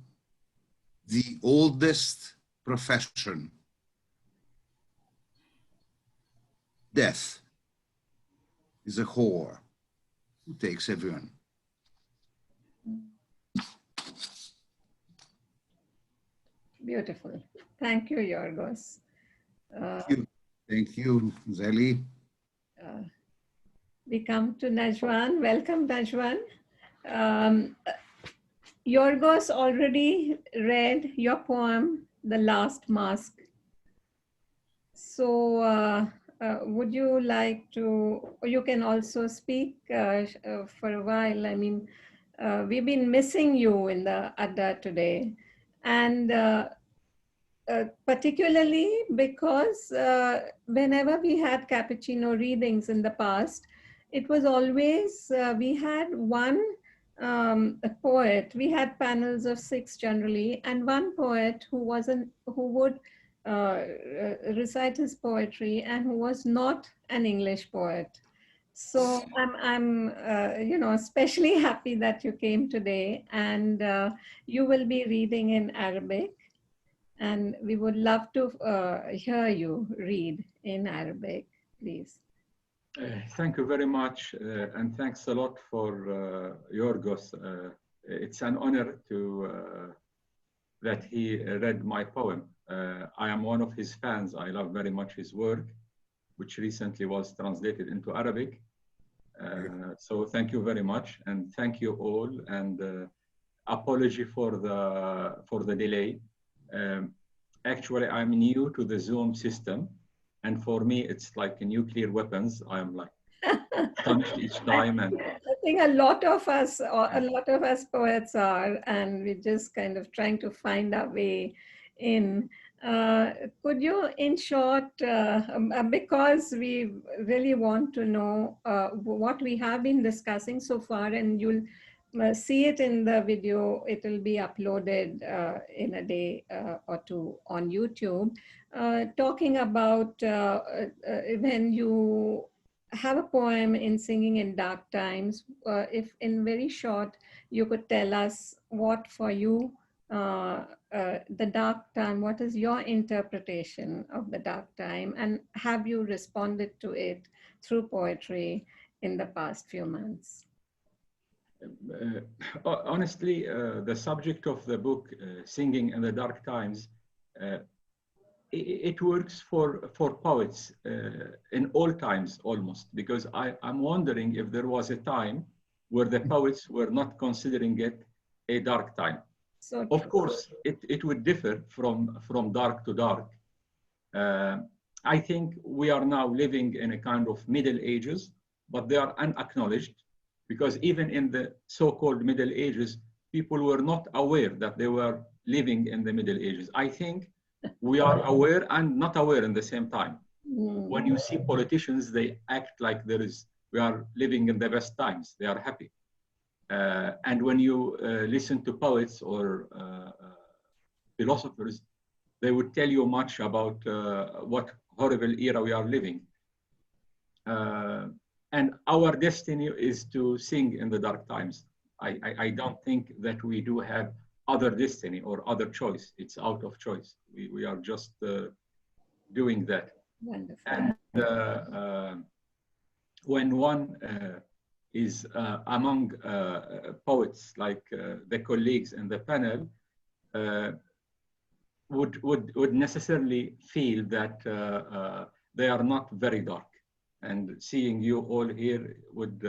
The oldest profession. Death is a whore who takes everyone. Beautiful. Thank you, Yiorgos. Thank you, Zeli. We come to Najwan. Welcome, Najwan. Yiorgos already read your poem, The Last Mask. So would you like to, or you can also speak for a while. I mean, we've been missing you in the Adda today. And particularly because whenever we had Cappuccino readings in the past, it was always, we had one a poet. We had panels of 6 generally, and one poet who would recite his poetry and who was not an English poet. So I'm you know, especially happy that you came today, and you will be reading in Arabic, and we would love to hear you read in Arabic, please. Thank you very much, and thanks a lot for Yiorgos. It's an honor to that he read my poem. I am one of his fans. I love very much his work, which recently was translated into Arabic. So thank you very much, and thank you all. And apology for the delay. Actually, I'm new to the Zoom system. And for me, it's like nuclear weapons. I'm like stumped each time. And I think a lot of us poets are, and we're just kind of trying to find our way in. Could you, in short, because we really want to know what we have been discussing so far, and you'll see it in the video, it will be uploaded in a day or two on YouTube, talking about when you have a poem in Singing in Dark Times, if in very short, you could tell us what for you the dark time, what is your interpretation of the dark time, and have you responded to it through poetry in the past few months? Honestly, the subject of the book, Singing in the Dark Times, it works for poets in all times almost, because I'm wondering if there was a time where the poets were not considering it a dark time. So of course, it would differ from dark to dark. I think we are now living in a kind of Middle Ages, but they are unacknowledged, because even in the so-called Middle Ages, people were not aware that they were living in the Middle Ages. I think we are aware and not aware in the same time. When you see politicians, they act like we are living in the best times. They are happy. And when you listen to poets or philosophers, they would tell you much about what horrible era we are living. And our destiny is to sing in the dark times. I don't think that we do have other destiny or other choice. It's out of choice. We are just doing that. Wonderful. And when one is among poets like the colleagues in the panel, would necessarily feel that they are not very dark. And seeing you all here would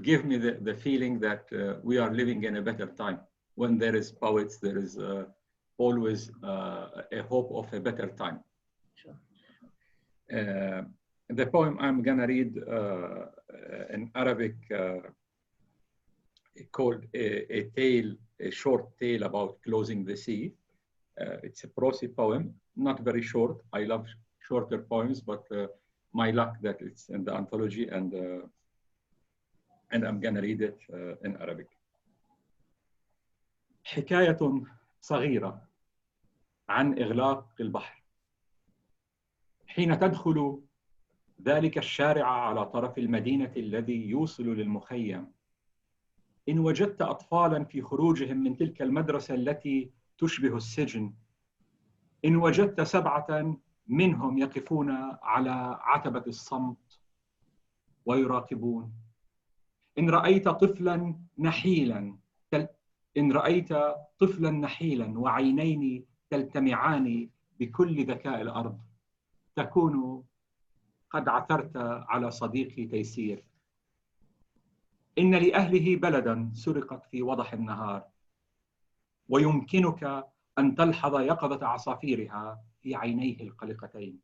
give me the feeling that we are living in a better time. When there is poets, there is always a hope of a better time. Sure. The poem I'm gonna read in Arabic called a short tale about closing the sea. It's a prosy poem, not very short. I love shorter poems, but my luck that it's in the anthology, and I'm gonna read it in Arabic. حكاية صغيرة عن إغلاق البحر. حين تدخل ذلك الشارع على طرف المدينة الذي يوصل للمخيم، إن وجدت أطفالاً في خروجهم من تلك المدرسة التي تشبه السجن، إن وجدت 7 منهم يقفون على عتبة الصمت ويراقبون، إن رأيت طفلاً نحيلاً وعينين تلتمعان بكل ذكاء الأرض، تكون قد عثرت على صديقي تيسير. إن لأهله بلداً سرقت في وضح النهار، ويمكنك أن تلحظ يقظة عصافيرها في عينيه القلقتين،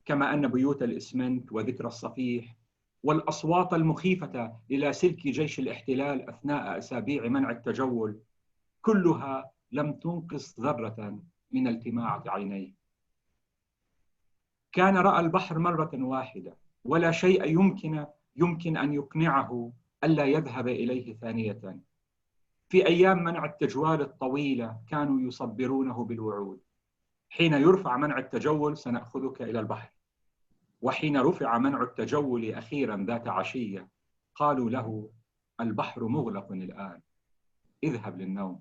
كما أن بيوت الإسمنت وذكرى الصفيح والأصوات المخيفة للاسلك جيش الاحتلال أثناء أسابيع منع التجول، كلها لم تنقص ذرة من التماعة عينيه. كان رأى البحر مرة واحدة، ولا شيء يمكن أن يقنعه ألا يذهب إليه ثانية. في أيام منع التجوال الطويلة كانوا يصبرونه بالوعود: حين يرفع منع التجول سنأخذك إلى البحر. وحين رفع منع التجول أخيرا ذات عشية قالوا له: البحر مغلق الآن، اذهب للنوم.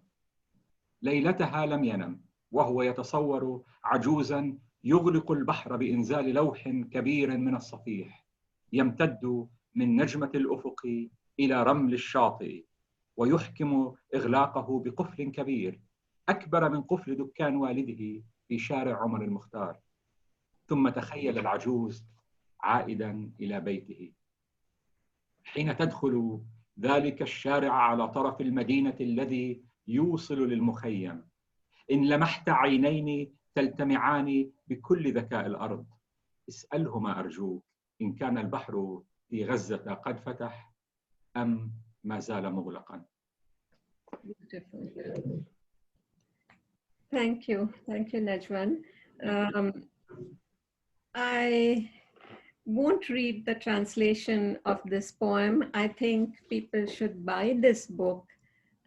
ليلتها لم ينم وهو يتصور عجوزا يغلق البحر بإنزال لوح كبير من الصفيح يمتد من نجمة الأفق إلى رمل الشاطئ، ويحكم إغلاقه بقفل كبير أكبر من قفل دكان والده في شارع عمر المختار. ثم تخيل العجوز عائدا إلى بيته. حين تدخل ذلك الشارع على طرف المدينة الذي يوصل للمخيم، إن لمحت عينين تلتمعان بكل ذكاء الأرض، اسألهما أرجوك إن كان البحر في غزة قد فتح أم ما زال مغلقا. Thank you, Najwan. I won't read the translation of this poem. I think people should buy this book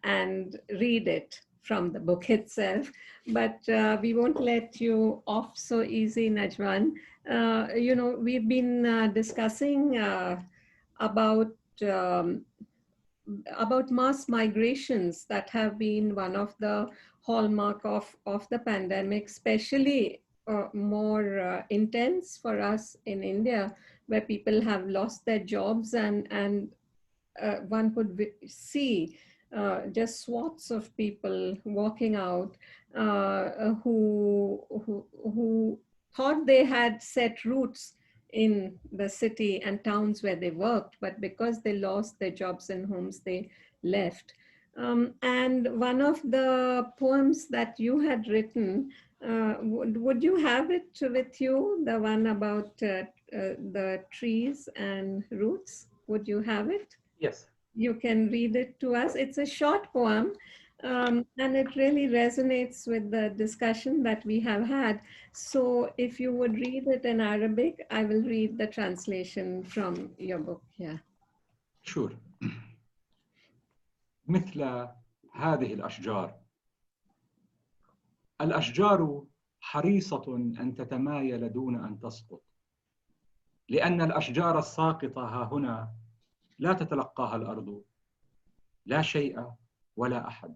and read it from the book itself, but we won't let you off so easy, Najwan. You know, we've been discussing about mass migrations that have been one of the hallmark of the pandemic, especially more intense for us in India, where people have lost their jobs and one could see just swaths of people walking out who thought they had set roots in the city and towns where they worked, but because they lost their jobs and homes, they left. And one of the poems that you had written, would you have it with you, the one about the trees and roots? Would you have it? Yes. You can read it to us. It's a short poem, and it really resonates with the discussion that we have had. So if you would read it in Arabic, I will read the translation from your book. Yeah. Sure. مثل هذه الأشجار. الأشجار حريصة أن تتمايل دون أن تسقط، لأن الأشجار الساقطة ها هنا لا تتلقاها الأرض، لا شيء ولا أحد،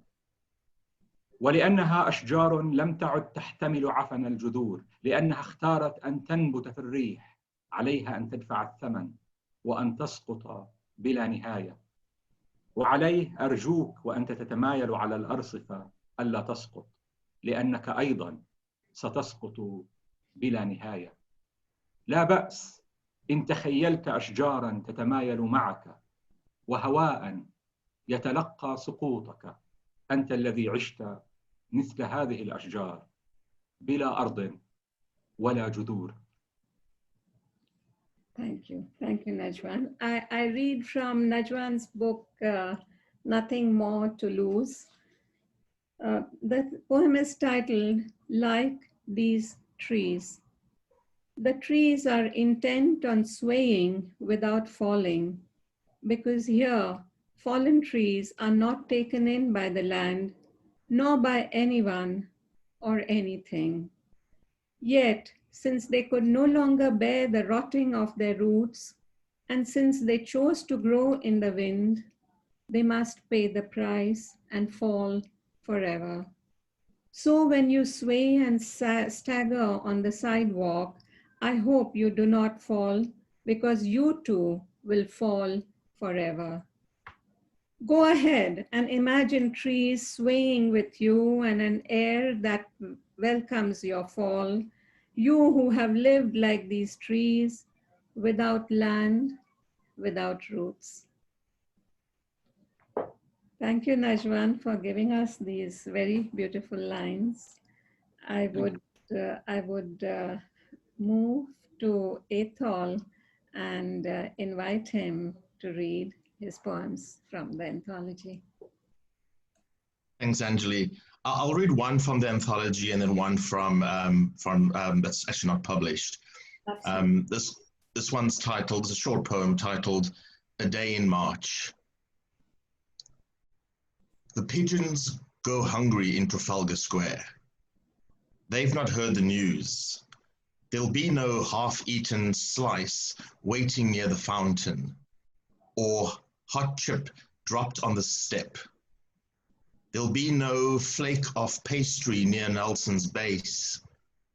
ولأنها أشجار لم تعد تحتمل عفن الجذور، لأنها اختارت أن تنبت في الريح، عليها أن تدفع الثمن وأن تسقط بلا نهاية. وعليه أرجوك وأنت تتمايل على الأرصفة ألا تسقط، لأنك أيضا ستسقط بلا نهاية. لا بأس إن تخيلت أشجارا تتمايل معك وهواء يتلقى سقوطك، أنت الذي عشت مثل هذه الأشجار بلا أرض ولا جذور. Thank you, Najwan. I read from Najwan's book, Nothing More to Lose. The poem is titled, Like These Trees. The trees are intent on swaying without falling, because here fallen trees are not taken in by the land, nor by anyone or anything. Yet, since they could no longer bear the rotting of their roots, and since they chose to grow in the wind, they must pay the price and fall forever. So when you sway and stagger on the sidewalk, I hope you do not fall, because you too will fall forever. Go ahead and imagine trees swaying with you and an air that welcomes your fall. You who have lived like these trees, without land, without roots. Thank you, Najwan, for giving us these very beautiful lines. I would move to Athol and invite him to read his poems from the anthology. Thanks, Anjali. I'll read one from the anthology and then one from that's actually not published. This one's titled, it's a short poem titled A Day in March. The pigeons go hungry in Trafalgar Square. They've not heard the news. There'll be no half-eaten slice waiting near the fountain, or hot chip dropped on the step. There'll be no flake of pastry near Nelson's base,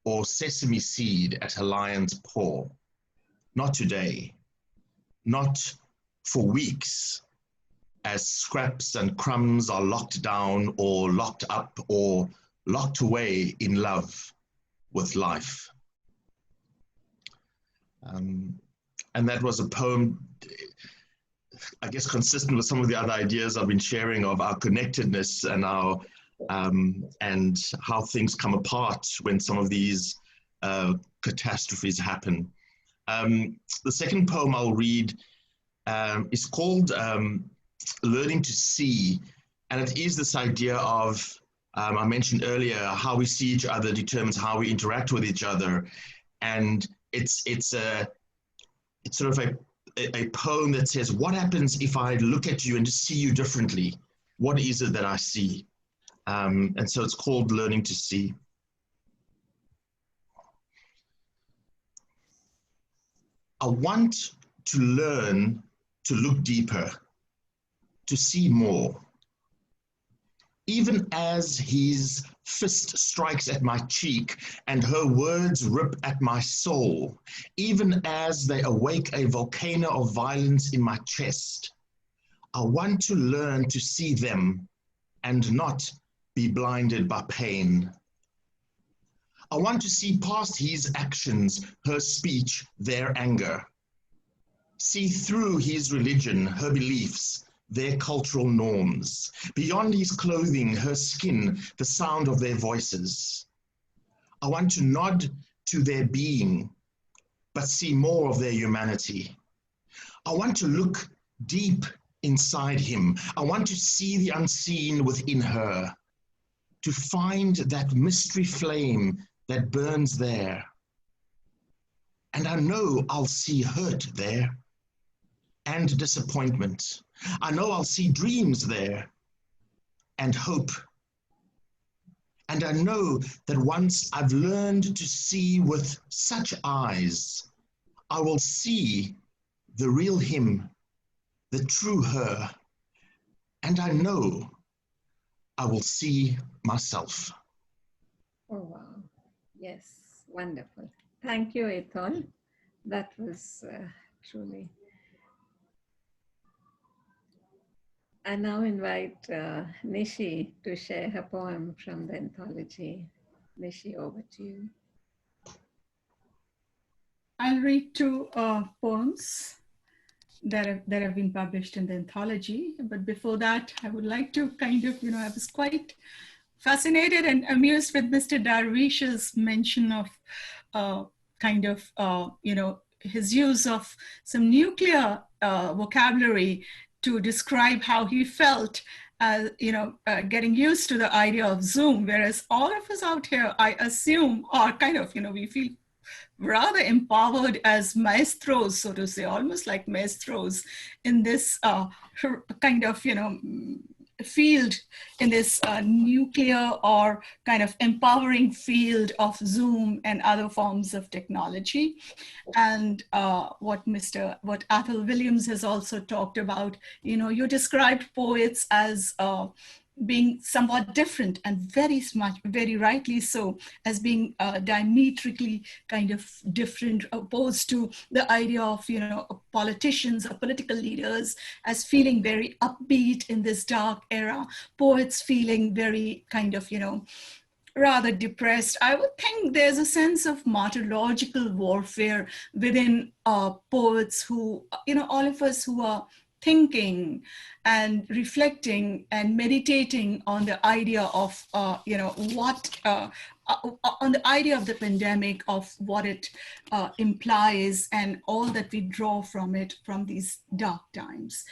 or sesame seed at a lion's paw. Not today. Not for weeks, as scraps and crumbs are locked down or locked up or locked away in love with life. And that was a poem, I guess, consistent with some of the other ideas I've been sharing of our connectedness and our and how things come apart when some of these catastrophes happen. The second poem I'll read is called Learning to See, and it is this idea of I mentioned earlier how we see each other determines how we interact with each other. And it's sort of a poem that says, what happens if I look at you and just see you differently? What is it that I see? And so it's called Learning to See. I want to learn to look deeper, to see more. Even as his fist strikes at my cheek and her words rip at my soul, even as they awake a volcano of violence in my chest, I want to learn to see them and not be blinded by pain. I want to see past his actions, her speech, their anger. See through his religion, her beliefs, their cultural norms. Beyond his clothing, her skin, the sound of their voices. I want to nod to their being, but see more of their humanity. I want to look deep inside him. I want to see the unseen within her, to find that mystery flame that burns there. And I know I'll see hurt there and disappointment. I know I'll see dreams there and hope. And I know that once I've learned to see with such eyes, I will see the real him, the true her. And I know I will see myself. Oh, wow. Yes, wonderful. Thank you, Athol. That was truly. I now invite Nishi to share her poem from the anthology. Nishi, over to you. I'll read two poems that have been published in the anthology. But before that, I would like to kind of, I was quite fascinated and amused with Mr. Darwish's mention of his use of some nuclear vocabulary to describe how he felt, getting used to the idea of Zoom, whereas all of us out here, I assume, are kind of, we feel rather empowered as maestros, so to say, almost like maestros in this kind of, field, in this nuclear or kind of empowering field of Zoom and other forms of technology. And what Athol Williams has also talked about, you described poets as being somewhat different, and very rightly so, as being diametrically kind of different, opposed to the idea of, politicians or political leaders as feeling very upbeat in this dark era, poets feeling very kind of, rather depressed. I would think there's a sense of martyrological warfare within poets who, all of us who are thinking and reflecting and meditating on the idea of, on the idea of the pandemic, of what it implies and all that we draw from it, from these dark times.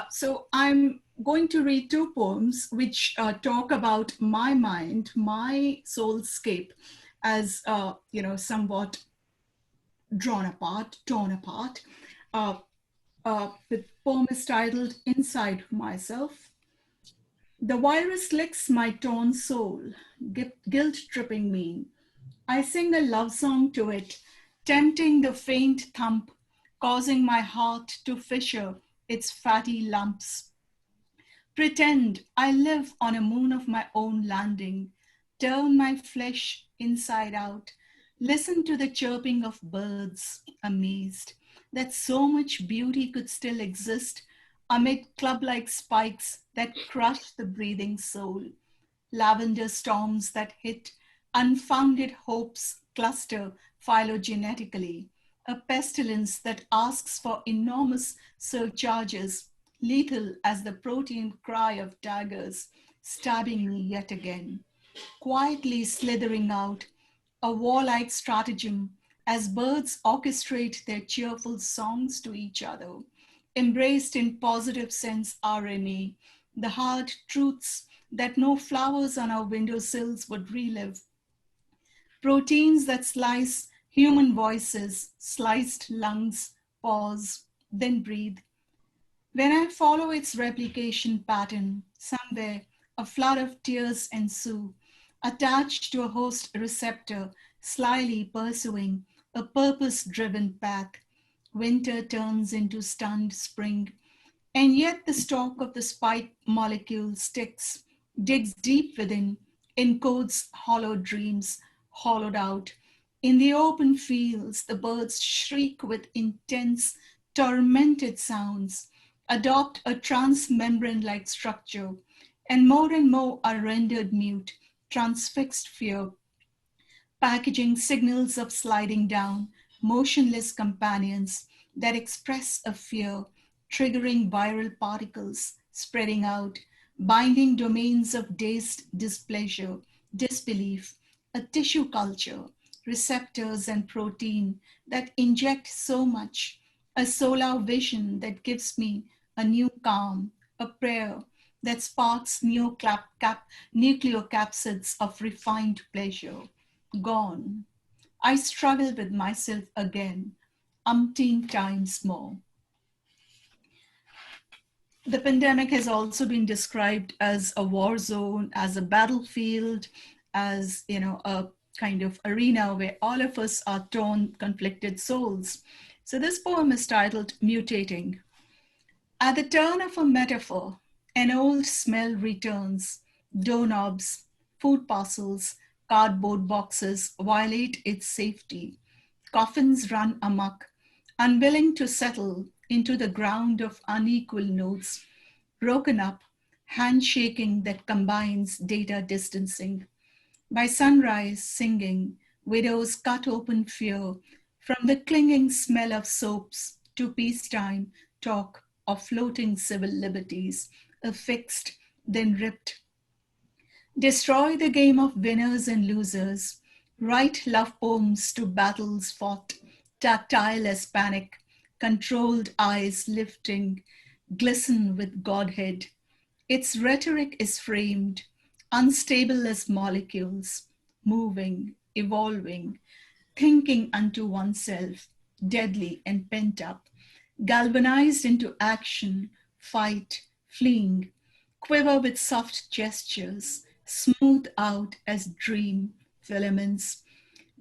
So I'm going to read two poems which talk about my mind, my soulscape as, somewhat torn apart. The poem is titled Inside Myself. The virus licks my torn soul, guilt-tripping me. I sing a love song to it, tempting the faint thump, causing my heart to fissure its fatty lumps. Pretend I live on a moon of my own landing, turn my flesh inside out, listen to the chirping of birds, amazed that so much beauty could still exist amid club-like spikes that crush the breathing soul. Lavender storms that hit unfounded hopes cluster phylogenetically, a pestilence that asks for enormous surcharges, lethal as the protein cry of daggers, stabbing me yet again, quietly slithering out, a warlike stratagem as birds orchestrate their cheerful songs to each other, embraced in positive sense RNA, the hard truths that no flowers on our windowsills would relive. Proteins that slice human voices, sliced lungs, pause, then breathe. When I follow its replication pattern, somewhere a flood of tears ensue, attached to a host receptor, slyly pursuing a purpose-driven path. Winter turns into stunned spring, and yet the stalk of the spike molecule sticks, digs deep within, encodes hollow dreams, hollowed out. In the open fields, the birds shriek with intense, tormented sounds, adopt a transmembrane-like structure, and more are rendered mute, transfixed fear, packaging signals of sliding down, motionless companions that express a fear, triggering viral particles, spreading out, binding domains of dazed displeasure, disbelief, a tissue culture, receptors and protein that inject so much, a solar vision that gives me a new calm, a prayer that sparks nucleocapsids of refined pleasure. Gone. I struggle with myself again, umpteen times more. The pandemic has also been described as a war zone, as a battlefield, as a kind of arena where all of us are torn, conflicted souls. So this poem is titled Mutating. At the turn of a metaphor, an old smell returns. Doorknobs, food parcels, cardboard boxes violate its safety. Coffins run amok, unwilling to settle into the ground of unequal notes, broken up, handshaking that combines data distancing. By sunrise, singing, widows cut open fear, from the clinging smell of soaps to peacetime talk of floating civil liberties, affixed, then ripped. Destroy the game of winners and losers, write love poems to battles fought, tactile as panic, controlled eyes lifting, glisten with Godhead. Its rhetoric is framed, unstable as molecules, moving, evolving, thinking unto oneself, deadly and pent up, galvanized into action, fight, fleeing, quiver with soft gestures, smooth out as dream filaments.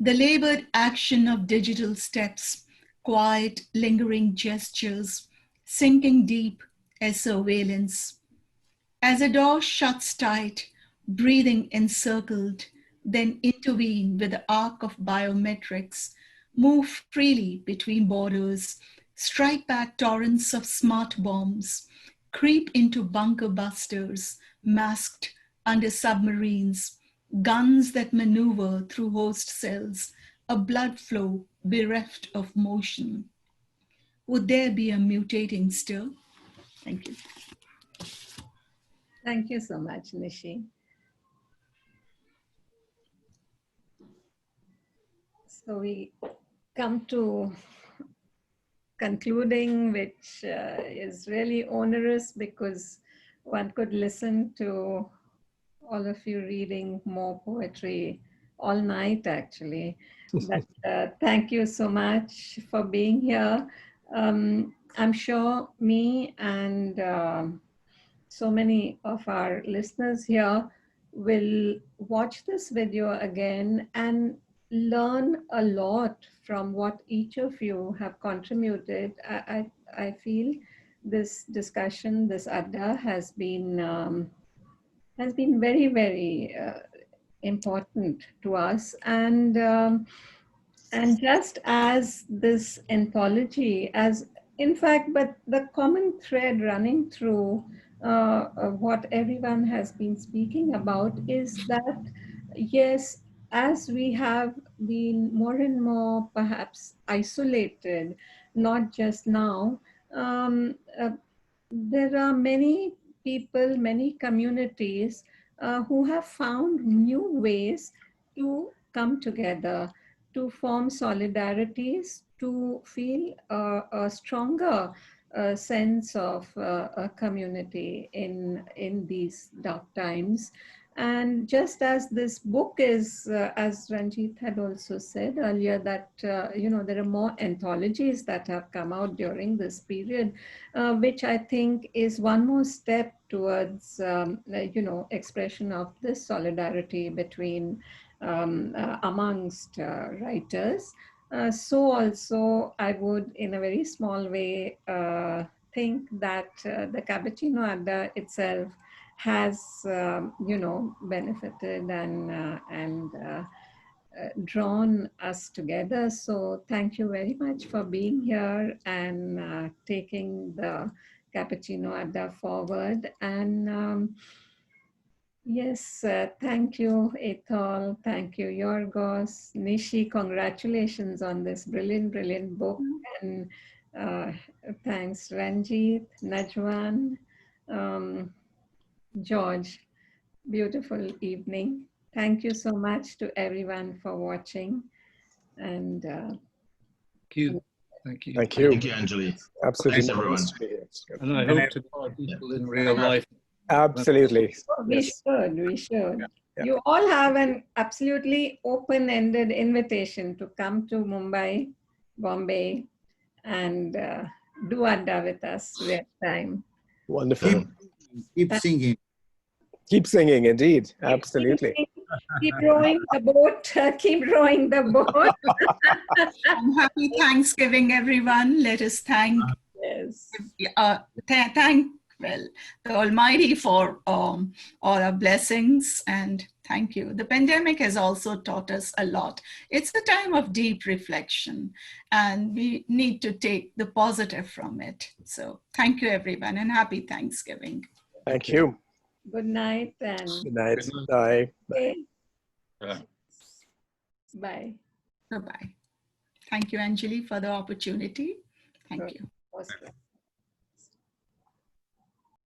The labored action of digital steps, quiet, lingering gestures, sinking deep as surveillance. As a door shuts tight, breathing encircled, then intervene with the arc of biometrics, move freely between borders, strike back torrents of smart bombs, creep into bunker busters, masked under submarines, guns that maneuver through host cells, a blood flow bereft of motion. Would there be a mutating still? Thank you. Thank you so much, Nishi. So we come to concluding, which is really onerous because one could listen to all of you reading more poetry all night, actually. But thank you so much for being here. I'm sure me and so many of our listeners here will watch this video again and learn a lot from what each of you have contributed. I feel this discussion, this Adda, has been very, very important to us. And just as this anthology, as in fact, but the common thread running through what everyone has been speaking about is that, yes, as we have been more and more perhaps isolated, not just now, there are many people, many communities who have found new ways to come together, to form solidarities, to feel a stronger a sense of a community in these dark times. And just as this book is, as Ranjit had also said earlier, that, there are more anthologies that have come out during this period, which I think is one more step towards, expression of this solidarity between, amongst writers. So also I would, in a very small way, think that the Cappuccino Adda itself has, benefited and drawn us together. So thank you very much for being here and taking the Cappuccino Adda forward. And yes, thank you, Athol. Thank you, Yiorgos. Nishi, congratulations on this brilliant, brilliant book. And thanks, Ranjit, Najwan, George. Beautiful evening. Thank you so much to everyone for watching. And Thank you. Thank you. Thank you. Thank you, Anjali. Absolutely. Thanks, everyone. And I hope to meet people in real life. Absolutely. we Yes. should. Yeah. You all have an absolutely open-ended invitation to come to Mumbai, Bombay, and do Adda with us next time. Wonderful. Keep singing. Keep singing, indeed. Absolutely. Keep rowing the boat. Keep rowing the boat. And happy Thanksgiving, everyone. Let us thank Yes. thank the Almighty for all our blessings, and thank you. The pandemic has also taught us a lot. It's a time of deep reflection, and we need to take the positive from it. So thank you, everyone, and happy Thanksgiving. Thank you. Good night and Good night. Bye. bye. Yeah. Bye. Bye-bye. Thank you, Anjali, for the opportunity. Thank Good. you. Most welcome.